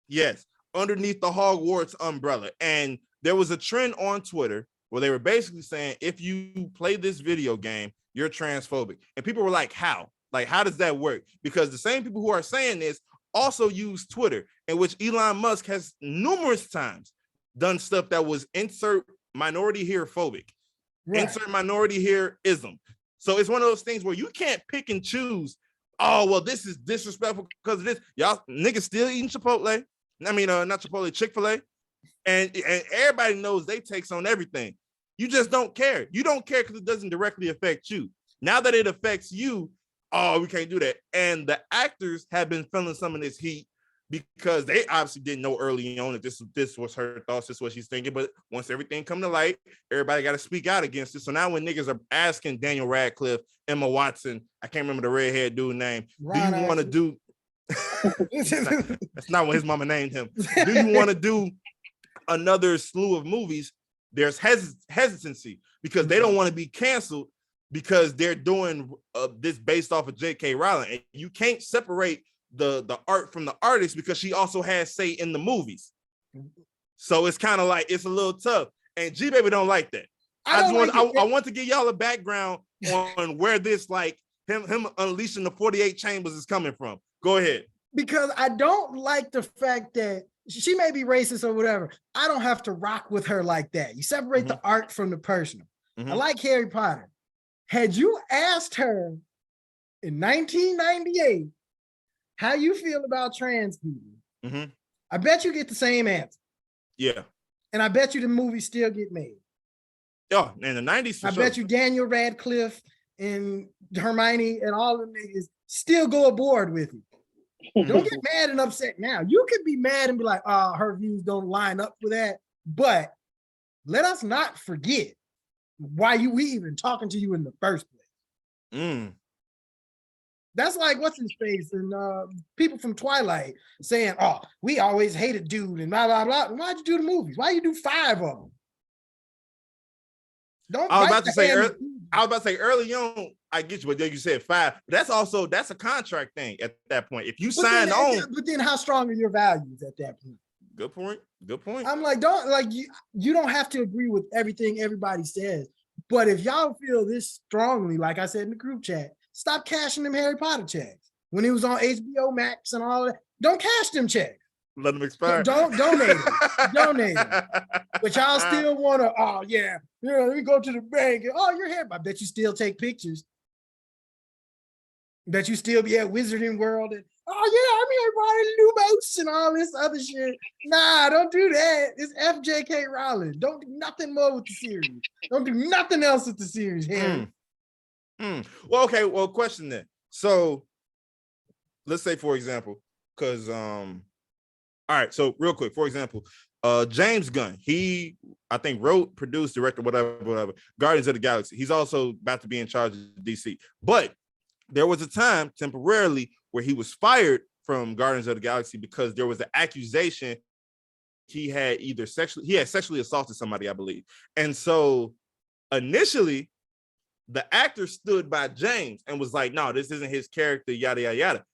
Yes, underneath the Hogwarts umbrella. And there was a trend on Twitter where they were basically saying, if you play this video game, you're transphobic. And people were like, how? Like, how does that work? Because the same people who are saying this also use Twitter, in which Elon Musk has numerous times done stuff that was insert minority here phobic, insert minority here ism. So it's one of those things where you can't pick and choose. Oh, well, this is disrespectful because of this. Y'all niggas still eating Chipotle. I mean, not Chipotle, Chick-fil-A. And everybody knows they takes on everything. You just don't care. You don't care because it doesn't directly affect you. Now that it affects you, oh, we can't do that. And the actors have been feeling some of this heat because they obviously didn't know early on that this was her thoughts, this is what she's thinking. But once everything come to light, everybody got to speak out against it. So now when niggas are asking Daniel Radcliffe, Emma Watson, I can't remember the redhead dude name, do you want to do? That's not what his mama named him. Do you want to do another slew of movies? There's hesitancy because they don't want to be canceled because they're doing this based off of J.K. Rowling. And you can't separate the art from the artist because she also has say in the movies. So it's kind of like, it's a little tough. And G-Baby don't like that. I want to give y'all a background on where this, like, him unleashing the 48 chambers is coming from. Go ahead. Because I don't like the fact that she may be racist or whatever. I don't have to rock with her like that. You separate the art from the personal. I like Harry Potter. Had you asked her in 1998 how you feel about trans people, I bet you get the same answer. Yeah. And I bet you the movies still get made. Yeah, in the 90s, I bet you Daniel Radcliffe and Hermione and all the niggas still go aboard with you. Don't get mad and upset now. You could be mad and be like, oh, her views don't line up with that. But let us not forget why we even talking to you in the first place. That's like, what's his face? And people from Twilight saying, oh, we always hated dude and blah, blah, blah. Why'd you do the movies? Why you do 5 of them? I was about to say early on, I get you, but then you said 5. But that's a contract thing at that point. If you sign on. But then how strong are your values at that point? Good point. I'm like, you don't have to agree with everything everybody says. But if y'all feel this strongly, like I said in the group chat, stop cashing them Harry Potter checks. When he was on HBO Max and all that, don't cash them checks. Let them expire. Don't donate them. Donate them. But y'all still want to, oh yeah, let me go to the bank. And, oh, you're here. I bet you still take pictures. Bet you still be at Wizarding World and, oh yeah, I'm here buying Lumos and all this other shit. Nah, don't do that. It's FJK Rowling. Don't do nothing more with the series. Don't do nothing else with the series, Harry. Well, okay. Well, question then. So let's say, for example, because all right, so real quick, for example, James Gunn, he, I think, wrote, produced, directed, whatever, Guardians of the Galaxy. He's also about to be in charge of DC. But there was a time temporarily where he was fired from Guardians of the Galaxy because there was an accusation he had sexually assaulted somebody, I believe. And so initially, the actor stood by James and was like, no, this isn't his character, yada, yada, yada.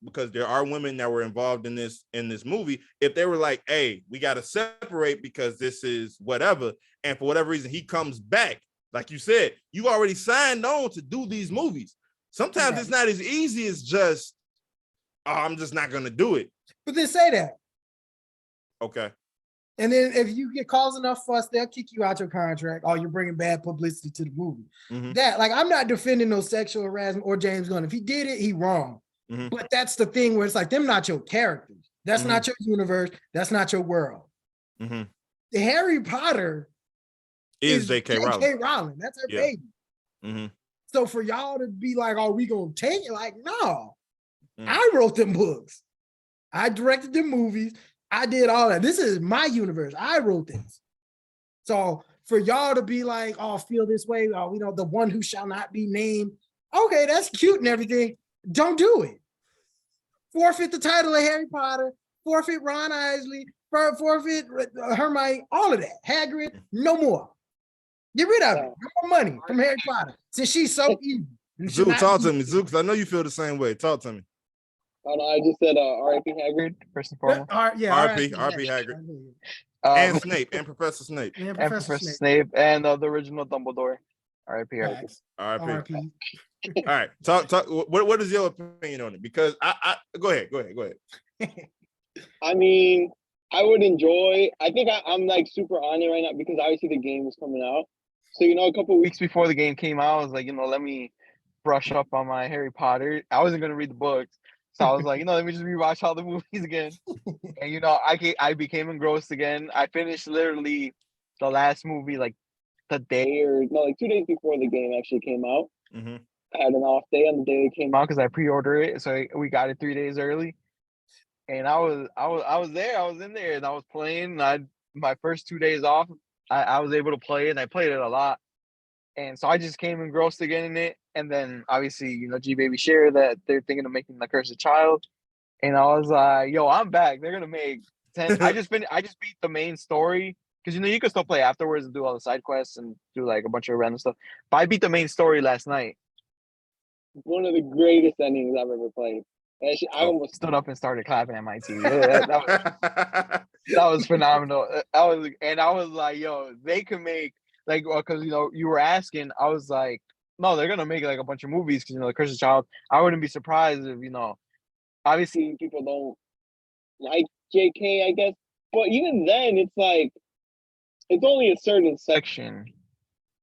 Because there are women that were involved in this movie, if they were like, hey, we got to separate because this is whatever, and for whatever reason he comes back, like you said, you already signed on to do these movies. Sometimes it's not as easy as just, oh, I'm just not gonna do it. But then say that. Okay. And then if you get cause enough fuss, they'll kick you out your contract, or you're bringing bad publicity to the movie. That, like, I'm not defending no sexual harassment or James Gunn. If he did it, he wrong. But that's the thing where it's like, them not your characters. That's not your universe. That's not your world. The Harry Potter is J.K. Rowling. That's her baby. So for y'all to be like, oh, we gonna take it? Like, no. I wrote them books. I directed the movies. I did all that. This is my universe. I wrote this. So for y'all to be like, oh, feel this way, oh, we know the one who shall not be named. Okay, that's cute and everything. Don't do it. Forfeit the title of Harry Potter, forfeit Ron Isley, forfeit Hermione, all of that. Hagrid, no more. Get rid of it. No more money from Harry Potter. Since she's so evil. Zoo, talk to me, Zoo, because I know you feel the same way. Talk to me. Oh, no, I just said R.I.P. Hagrid, first and foremost. R.I.P. Hagrid. And Snape, and Professor Snape. And Professor Snape, and the original Dumbledore. R.I.P. R.I.P. All right, talk. What is your opinion on it? Because I go ahead. I mean, I would enjoy. I think I'm like super on it right now because obviously the game is coming out. So a couple weeks Weeks before the game came out, I was like, let me brush up on my Harry Potter. I wasn't gonna read the books, so I was like, let me just rewatch all the movies again. And I became engrossed again. I finished literally the last movie like the day or no, like 2 days before the game actually came out. Mm-hmm. I had an off day on the day it came out because I pre-ordered it, so we got it 3 days early. And I was there, I was in there, and I was playing. My first 2 days off, I was able to play it, and I played it a lot. And so I just came engrossed again in it. And then obviously, G Baby shared that they're thinking of making The Cursed Child. And I was like, yo, I'm back. They're gonna make 10. I just beat the main story. Because you can still play afterwards and do all the side quests and do like a bunch of random stuff. But I beat the main story last night. One of the greatest endings I've ever played. Actually, I almost Stood up and started clapping at my TV. That was phenomenal. I was like, yo, they can make like, because you were asking. I was like, no, they're gonna make like a bunch of movies because The Cursed Child. I wouldn't be surprised if obviously people don't like JK, I guess. But even then, it's like it's only a certain section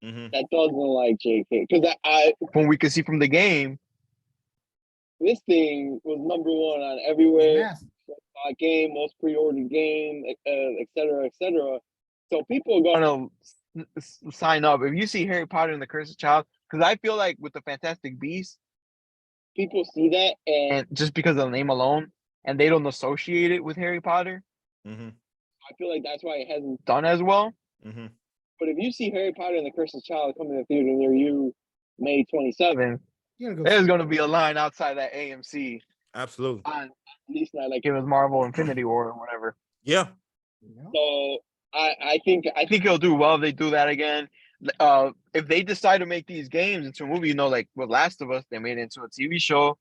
that doesn't like JK. Because from we could see from the game, this thing was number one on everywhere. Game, most pre-ordered game, et cetera, et cetera. So people are gonna sign up if you see Harry Potter and the Cursed Child. Because I feel like with the Fantastic Beasts, people see that and just because of the name alone, and they don't associate it with Harry Potter. I feel like that's why it hasn't done as well. But if you see Harry Potter and the Cursed Child coming to the theater near you May 27th, there's going to be a line outside that AMC. Absolutely. At least not like it was Marvel Infinity War or whatever. Yeah. So I think he'll do well if they do that again. If they decide to make these games into a movie, like with Last of Us, they made it into a TV show.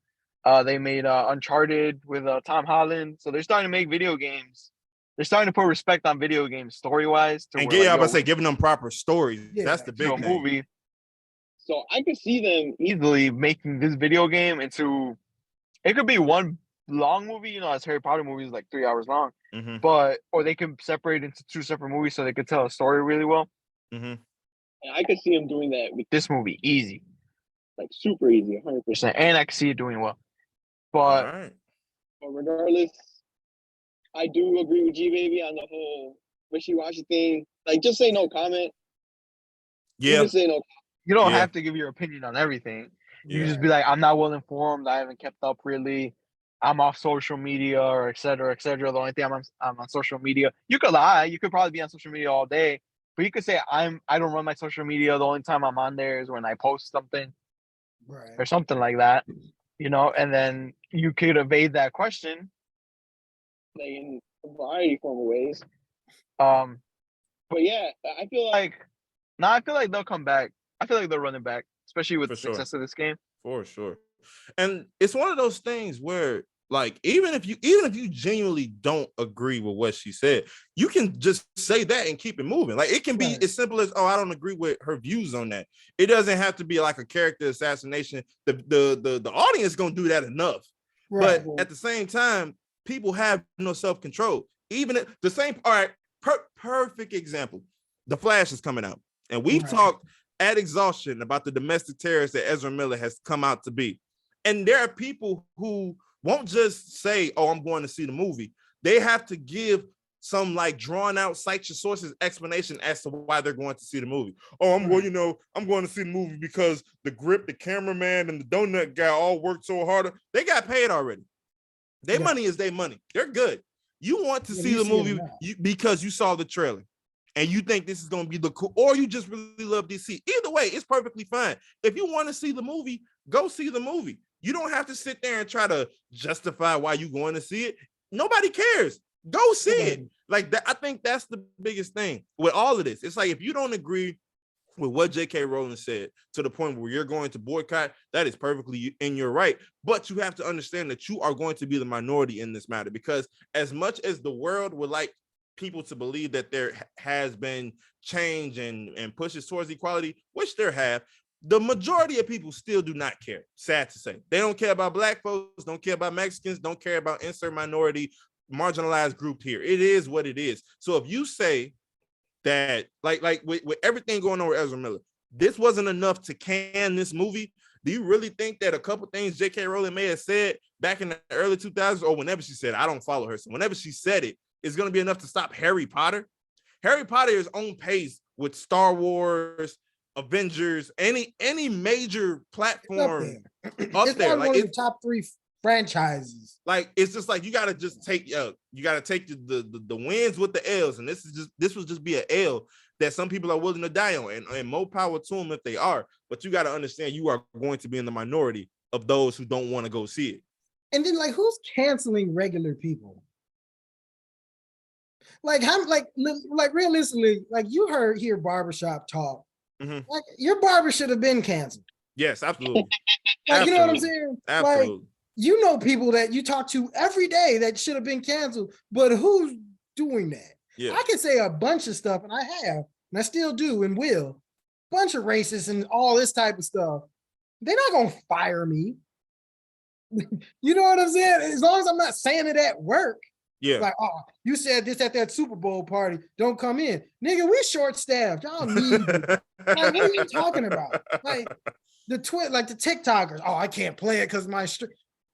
They made Uncharted with Tom Holland. So they're starting to make video games. They're starting to put respect on video games story-wise. And giving them proper stories. Yeah, that's the big thing. Movie. So I could see them easily making this video game into. It could be one long movie, as Harry Potter movies like 3 hours long. Or they can separate into 2 separate movies so they could tell a story really well. And I could see them doing that with this movie easy, like super easy, 100%. And I could see it doing well. But regardless, I do agree with G Baby on the whole wishy-washy thing. Like, just say no comment. Yeah. Just say no. You don't have to give your opinion on everything. You can just be like, I'm not well informed. I haven't kept up really. I'm off social media or et cetera, et cetera. The only thing I'm on social media. You could lie. You could probably be on social media all day. But you could say I don't run my social media. The only time I'm on there is when I post something. Or something like that. And then you could evade that question. In a variety of ways. But yeah, I feel like they'll come back. I feel like they'll run it back, especially with the success of this game. For sure. And it's one of those things where, like, even if you genuinely don't agree with what she said, you can just say that and keep it moving. Like, it can be as simple as, I don't agree with her views on that. It doesn't have to be like a character assassination. The audience is gonna do that enough. But at the same time, people have no self-control. Even at the same, all right, perfect example. The Flash is coming out, and we've talked ad exhaustion about the domestic terrorist that Ezra Miller has come out to be. And there are people who won't just say, I'm going to see the movie. They have to give some like drawn out, cite your sources explanation as to why they're going to see the movie. I'm going to see the movie because the cameraman, and the donut guy all worked so hard. They got paid already. Their money is their money. They're good. You want to see the movie because you saw the trailer and you think this is going to be the cool, or you just really love DC. Either way, it's perfectly fine. If you want to see the movie, go see the movie. You don't have to sit there and try to justify why you're going to see it. Nobody cares. Go see it. Like that. I think that's the biggest thing with all of this. It's like, if you don't agree with what J.K. Rowling said to the point where you're going to boycott, that is perfectly in your right. But you have to understand that you are going to be the minority in this matter, because as much as the world would like people to believe that there has been change and pushes towards equality, which there have, the majority of people still do not care. Sad to say. They don't care about black folks, don't care about Mexicans, don't care about insert minority, marginalized group here. It is what it is. So if you say that, like with everything going on with Ezra Miller, this wasn't enough to can this movie, do you really think that a couple things J.K. Rowling may have said back in the early 2000s, or whenever she said it, I don't follow her, so whenever she said it, is going to be enough to stop Harry Potter? Harry Potter is on pace with Star Wars, Avengers, any major platform It's there. like one of the top 3 franchises. Like, it's just like you gotta just take the wins with the L's, and this will just be an L that some people are willing to die on, and more power to them if they are. But you got to understand, you are going to be in the minority of those who don't want to go see it. And then, like, who's canceling regular people? Like, how, like realistically, like, you hear barbershop talk. Mm-hmm. Like, your barber should have been canceled. Yes, absolutely. Like, you know what I'm saying? Absolutely. Like, you know people that you talk to every day that should have been canceled, but who's doing that? Yeah. I can say a bunch of stuff, and I have, and I still do and will. Bunch of racists and all this type of stuff. They're not gonna fire me. You know what I'm saying? As long as I'm not saying it at work. Yeah. Like, oh, you said this at that Super Bowl party. Don't come in. Nigga, we short-staffed. Y'all need me. Like, what are you talking about? Like the TikTokers. Oh, I can't play it because my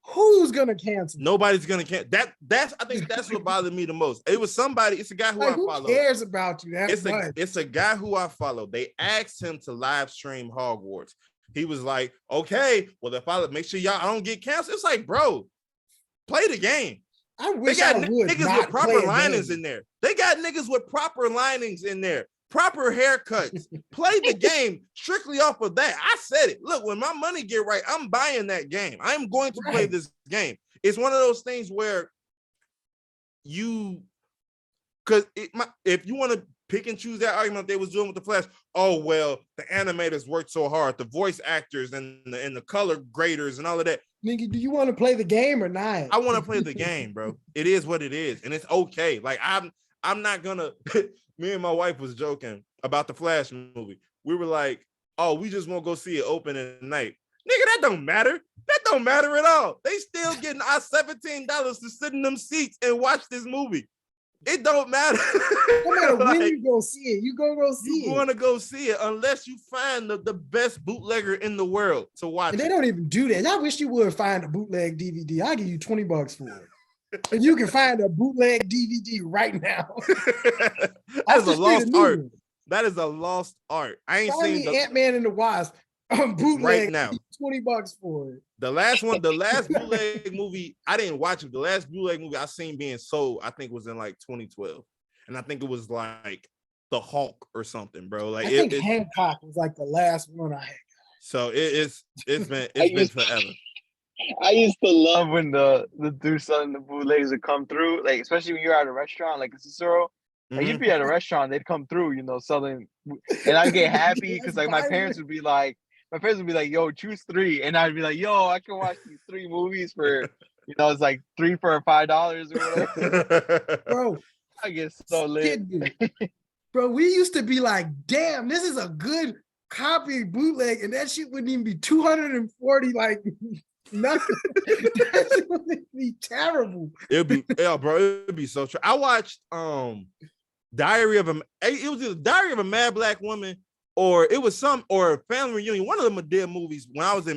who's gonna cancel? Nobody's gonna cancel. I think that's what bothered me the most. It was somebody, it's a guy who I follow. Who cares about you? It's a guy who I follow. They asked him to live stream Hogwarts. He was like, okay, well, if I make sure I don't get canceled. It's like, bro, play the game. I wish they got I would niggas with proper linings in there. They got niggas with proper linings in there, proper haircuts. Play the game strictly off of that. I said it. Look, when my money get right, I'm buying that game. I'm going to play this game. It's one of those things where if you want to pick and choose that argument they was doing with the Flash, oh, well, the animators worked so hard, the voice actors and the color graders and all of that. Nigga, do you want to play the game or not? I want to play the game, bro. It is what it is, and it's okay. Like, I'm not gonna. Me and my wife was joking about the Flash movie. We were like, oh, we just won't go see it open at night. Nigga, that don't matter. That don't matter at all. They still getting our $17 to sit in them seats and watch this movie. It don't matter. No matter when you go see it, you go see it. You want to go see it unless you find the best bootlegger in the world to watch. And they don't even do that. I wish you would find a bootleg DVD. I'll give you $20 for it. And you can find a bootleg DVD right now. That's a lost art. That is a lost art. I ain't seen the Ant-Man and the Wasp bootleg right now. $20 for it. The last bootleg movie, I didn't watch it. The last bootleg movie I seen being sold, I think was in like 2012. And I think it was like The Hulk or something, bro. Like, I think Hancock was like the last one I had. So it's been forever. I used to love when the dude selling the bootlegs would come through, like, especially when you're at a restaurant, like a Cicero. Like, you'd be at a restaurant, they'd come through, selling, and I'd get happy because like my parents would be like, yo, choose 3, and I'd be like, yo, I can watch these 3 movies for, it's like 3 for $5 or whatever. Bro, I get so lit. Bro, we used to be like, damn, this is a good copy bootleg, and that shit wouldn't even be 240, like. Nothing. That would be terrible. It'd be so true. I watched Diary of a Mad Black Woman, or it was or Family Reunion. One of them did movies when I was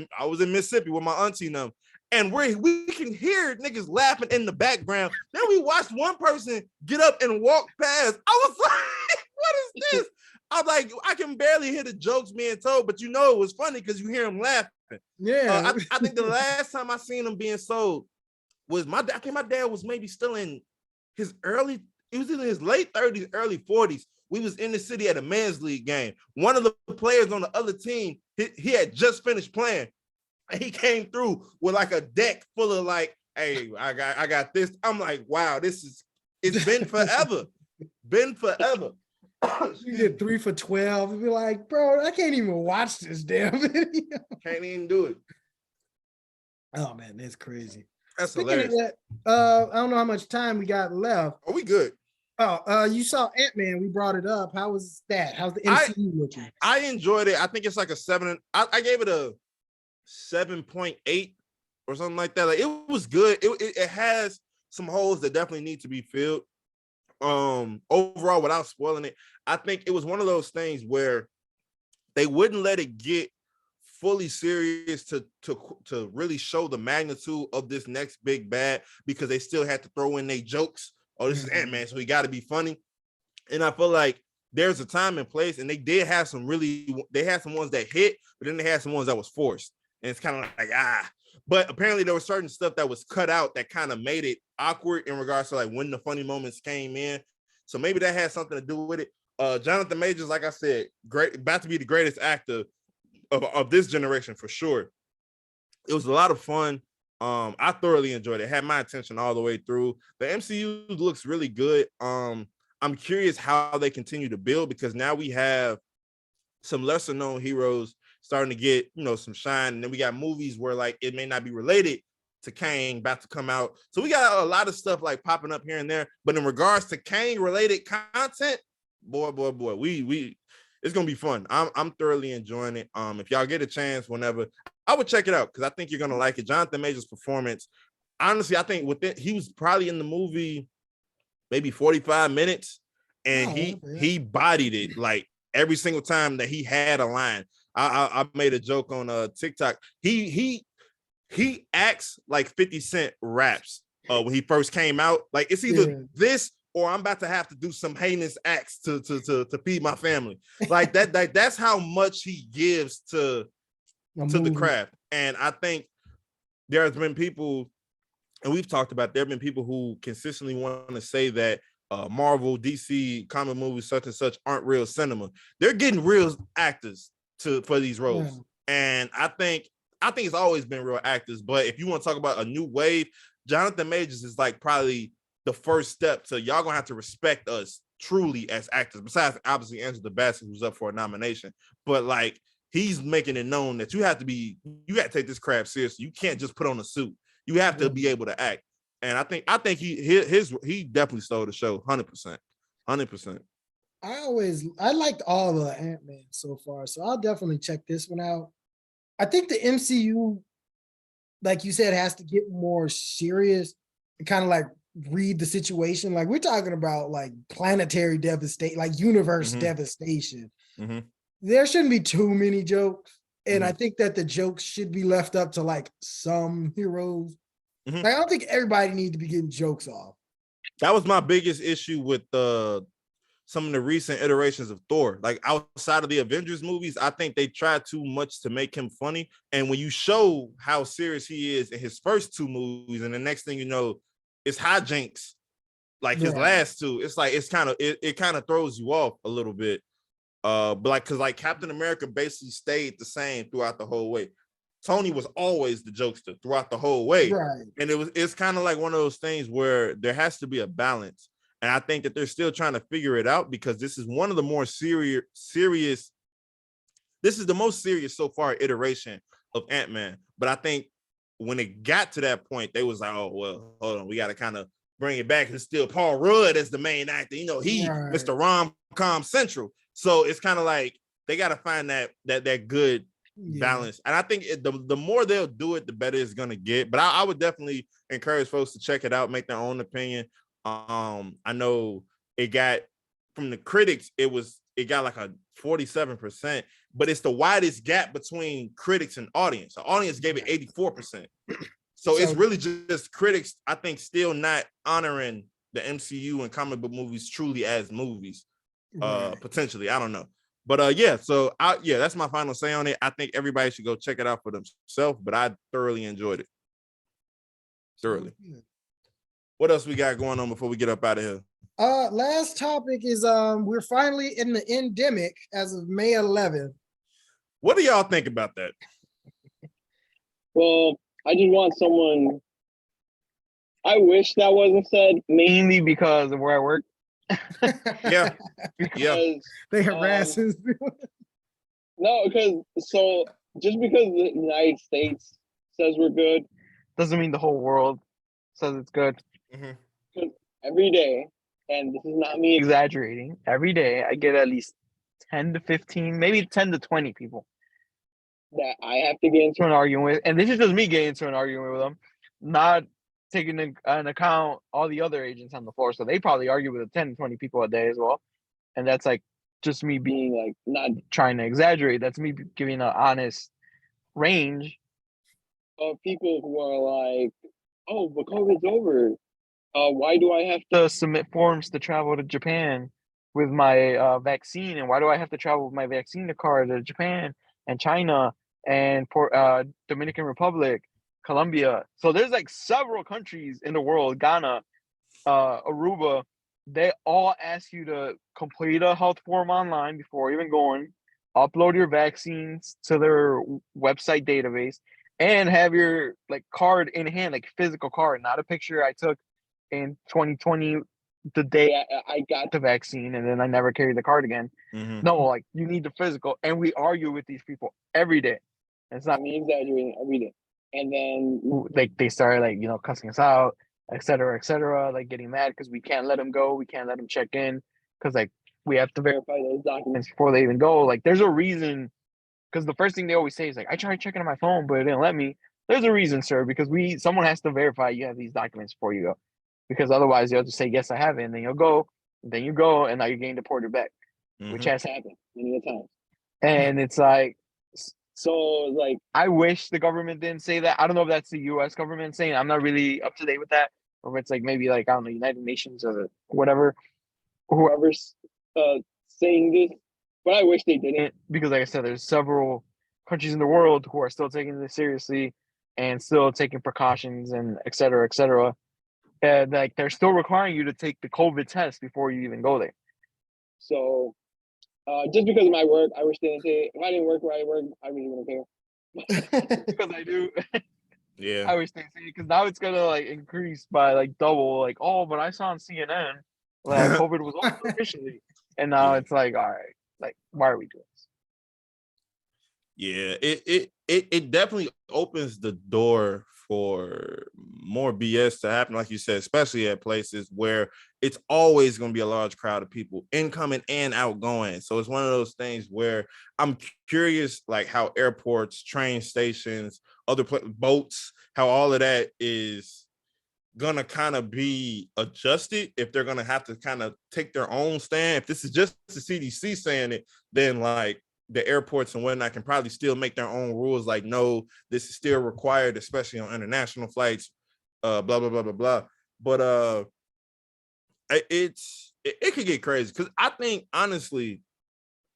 in Mississippi with my auntie and them, and we can hear niggas laughing in the background. Then we watched one person get up and walk past. I was like, what is this? I'm like, I can barely hear the jokes being told, but it was funny because you hear them laughing. Yeah, I think the last time I seen them being sold was I think my dad was maybe still in his he was in his late 30s, early 40s. We was in the city at a men's league game. One of the players on the other team, he had just finished playing. And he came through with like a deck full of like, hey, I got this. I'm like, wow, it's been forever. Been forever. You did 3 for $12 and be like, bro, I can't even watch this damn video. Can't even do it. Oh man, that's crazy. That's Speaking hilarious. of that, I don't know how much time we got left. Are we good? Oh, you saw Ant-Man. We brought it up. How was that? How's the MCU looking? I enjoyed it. I think it's like a 7. I gave it a 7.8 or something like that. Like it was good. It has some holes that definitely need to be filled. Overall, without spoiling it, I think it was one of those things where they wouldn't let it get fully serious to really show the magnitude of this next big bad, because they still had to throw in their jokes. Oh, this is Ant-Man, so he got to be funny. And I feel like there's a time and place, and they did have some they had some ones that hit, but then they had some ones that was forced. And it's kind of like, but apparently there was certain stuff that was cut out that kind of made it awkward in regards to like when the funny moments came in. So maybe that had something to do with it. Jonathan Majors, like I said, great, about to be the greatest actor of this generation for sure. It was a lot of fun. I thoroughly enjoyed it. Had my attention all the way through. The MCU looks really good. I'm curious how they continue to build, because now we have some lesser known heroes starting to get, some shine. And then we got movies where like it may not be related to Kang about to come out. So we got a lot of stuff like popping up here and there. But in regards to Kang related content, boy, we it's gonna be fun. I'm thoroughly enjoying it. If y'all get a chance, whenever, I would check it out, because I think you're gonna like it. Jonathan Majors' performance, honestly, I think he was probably in the movie maybe 45 minutes, and he bodied it like every single time that he had a line. I made a joke on TikTok. He acts like 50 Cent raps when he first came out. Like it's either this or I'm about to have to do some heinous acts to feed my family. Like that's how much he gives to the craft. And I think there's been people, and we've talked about, there have been people who consistently want to say that Marvel, DC, comic movies, such and such aren't real cinema. They're getting real actors for these roles. And I think it's always been real actors. But if you want to talk about a new wave, Jonathan Majors is like probably the first step to y'all gonna have to respect us truly as actors, besides obviously Angela Bassett, who's up for a nomination. But like, he's making it known that you got to take this craft seriously. You can't just put on a suit. You have to be able to act. And I think he definitely stole the show 100%. I liked all the Ant-Man so far, so I'll definitely check this one out. I think the MCU, like you said, has to get more serious and kind of like read the situation. Like we're talking about like planetary devastation, like universe devastation. There shouldn't be too many jokes. And I think that the jokes should be left up to like some heroes. Like, I don't think everybody needs to be getting jokes off. That was my biggest issue with some of the recent iterations of Thor. Like outside of the Avengers movies, I think they tried too much to make him funny. And when you show how serious he is in his first 2 movies, and the next thing you know, it's hijinks like his last 2, it's like it kind of throws you off a little bit. But like, because like Captain America basically stayed the same throughout the whole way. Tony was always the jokester throughout the whole way. Right. And it's kind of like one of those things where there has to be a balance. And I think that they're still trying to figure it out, because this is one of the more serious. This is the most serious so far iteration of Ant-Man. But I think when it got to that point, they was like, oh, well, hold on, we got to kind of bring it back. And still Paul Rudd as the main actor. Mr. Rom-Com Central. So it's kind of like they got to find that good balance. And I think the more they'll do it, the better it's going to get. But I would definitely encourage folks to check it out, make their own opinion. I know it got, from the critics, it got like a 47%, but it's the widest gap between critics and audience. The audience gave it 84%. So it's really just critics, I think, still not honoring the MCU and comic book movies truly as movies. Potentially, I don't know. But that's my final say on it. I think everybody should go check it out for themselves, but I thoroughly enjoyed it. Thoroughly. What else we got going on before we get up out of here? Last topic is we're finally in the endemic as of May 11th. What do y'all think about that? Well, I just want someone. I wish that wasn't said, mainly because of where I work. Yeah. They harass us. No, just because the United States says we're good doesn't mean the whole world says it's good. Because every day and this is not me exaggerating. Every day, I get at least 10 to 15, maybe 10 to 20 people that I have to get into to an argument with, and this is just me getting into an argument with them, not taking an account all the other agents on the floor. So they probably argue with 10 to 20 people a day as well, and that's like just me being like not trying to exaggerate. That's me giving an honest range of people who are like, oh, but COVID's over. Why do I have to submit forms to travel to Japan with my vaccine, and why do I have to travel with my vaccine card to Japan and China and Dominican Republic, Colombia? So there's like several countries in the world, Ghana, Aruba. They all ask you to complete a health form online before even going, upload your vaccines to their website database, and have your like card in hand, like physical card, not a picture I took in 2020 the day I got the vaccine and then I never carried the card again. Mhm. No, like you need the physical, and we argue with these people every day. It's I not mean exaggerating every day. And then like they started like cussing us out, et cetera, like getting mad because we can't let them go, we can't let them check in because like we have to verify those documents before they even go. Like there's a reason, because the first thing they always say is like, I tried checking on my phone, but it didn't let me. There's a reason, sir, because someone has to verify you have these documents before you go, because otherwise you'll just say yes, I have it, and then you'll go, and then you go, and now you're getting deported back, which Mhm. has happened many a times. and it's like, So like I wish the government didn't say that. I don't know if that's the U.S. government saying. I'm not really up to date with that, or if it's like maybe like I don't know, United Nations or whatever, whoever's saying this, but I wish they didn't. because like I said, there's several countries in the world who are still taking this seriously and still taking precautions and et cetera, et cetera. And like they're still requiring you to take the COVID test before you even go there. So just because of my work, I wish they didn't say it. If I didn't work where I work, I really wouldn't care. Because I do. Yeah. I wish they say it, because now it's gonna like increase by like double. Like, oh, but I saw on CNN like COVID was over officially, and now Yeah. it's like, all right, like why are we doing this? Yeah, it definitely opens the door for more BS to happen, like you said, especially at places where it's always going to be a large crowd of people incoming and outgoing. So it's one of those things where I'm curious, like how airports, train stations, boats, how all of that is gonna kind of be adjusted, if they're gonna have to kind of take their own stand. If this is just the CDC saying it, then like the airports and whatnot can probably still make their own rules, like no, this is still required, especially on international flights, blah blah blah blah blah. But it could get crazy, because I think honestly,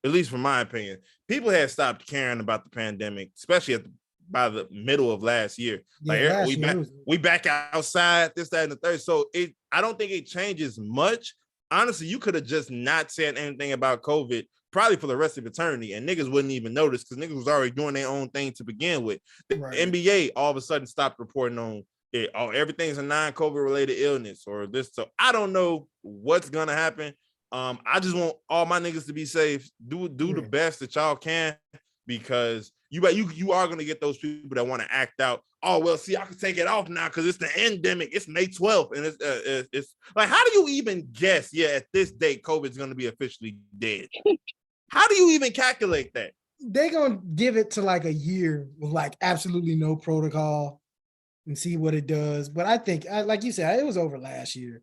at least from my opinion, people had stopped caring about the pandemic, especially by the middle of last year. Yeah, Like we back outside, this, that, and the third. So I don't think it changes much. Honestly, you could have just not said anything about COVID probably for the rest of eternity, and niggas wouldn't even notice, because niggas was already doing their own thing to begin with. The Right. NBA all of a sudden stopped reporting on it. Oh, everything's a non-COVID related illness or this. So I don't know what's gonna happen. I just want all my niggas to be safe. Do the best that y'all can, because you are gonna get those people that want to act out. Oh well, see, I can take it off now because it's the endemic. It's May 12th, and it's like, how do you even guess? Yeah, at this date, COVID's gonna be officially dead. How do you even calculate that? They're gonna give it to like a year with like absolutely no protocol and see what it does. But I think, like you said, it was over last year.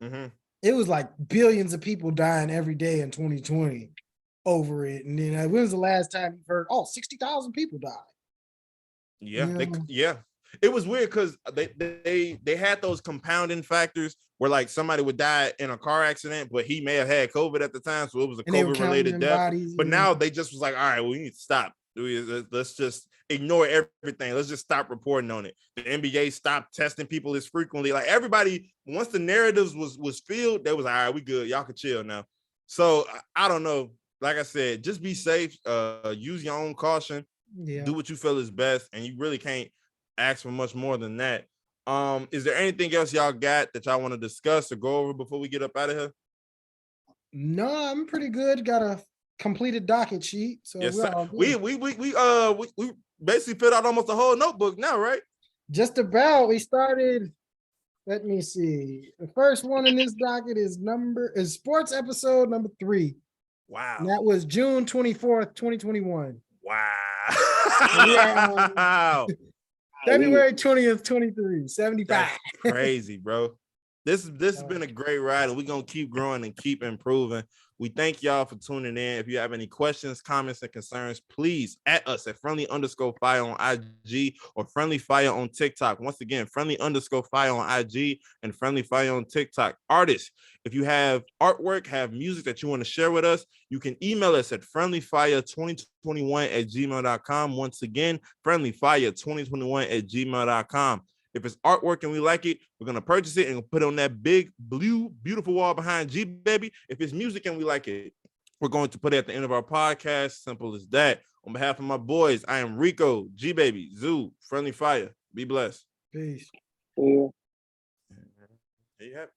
Mm-hmm. It was like billions of people dying every day in 2020 over it. And then when was the last time you heard, 60,000 people died? Yeah, yeah. It was weird because they had those compounding factors where like somebody would die in a car accident, but he may have had COVID at the time, so it was a COVID related death. Bodies, but now they just was like, all right, well, we need to stop. Let's just ignore everything. Let's just stop reporting on it. The NBA stopped testing people as frequently. Like everybody, once the narratives was filled, they was like, all right, we good. Y'all can chill now. So I don't know. Like I said, just be safe. Use your own caution. Yeah. Do what you feel is best, and you really can't ask for much more than that. Is there anything else y'all got that y'all want to discuss or go over before we get up out of here? No, I'm pretty good. Got a completed docket sheet. So yes, we're all good. We basically filled out almost a whole notebook now, right? Just about. We started Let me see. The first one in this docket is sports episode number 3. Wow. And that was June 24th, 2021. Wow. We are on February 20th, 23, 75. That's crazy, bro. This has been a great ride, and we're gonna keep growing and keep improving. We thank y'all for tuning in. If you have any questions, comments, and concerns, please at us at friendly_Fiya on IG or friendly Fiya on TikTok. Once again, friendly_Fiya on IG and friendly Fiya on TikTok. Artists, if you have artwork, have music that you want to share with us, you can email us at friendlyfiya2021@gmail.com. Once again, friendlyfiya2021@gmail.com. If it's artwork and we like it, we're going to purchase it and put it on that big, blue, beautiful wall behind G Baby. If it's music and we like it, we're going to put it at the end of our podcast. Simple as that. On behalf of my boys, I am Rico, G Baby, Zoo, Friendly Fiya. Be blessed. Peace. Yeah. There you have it.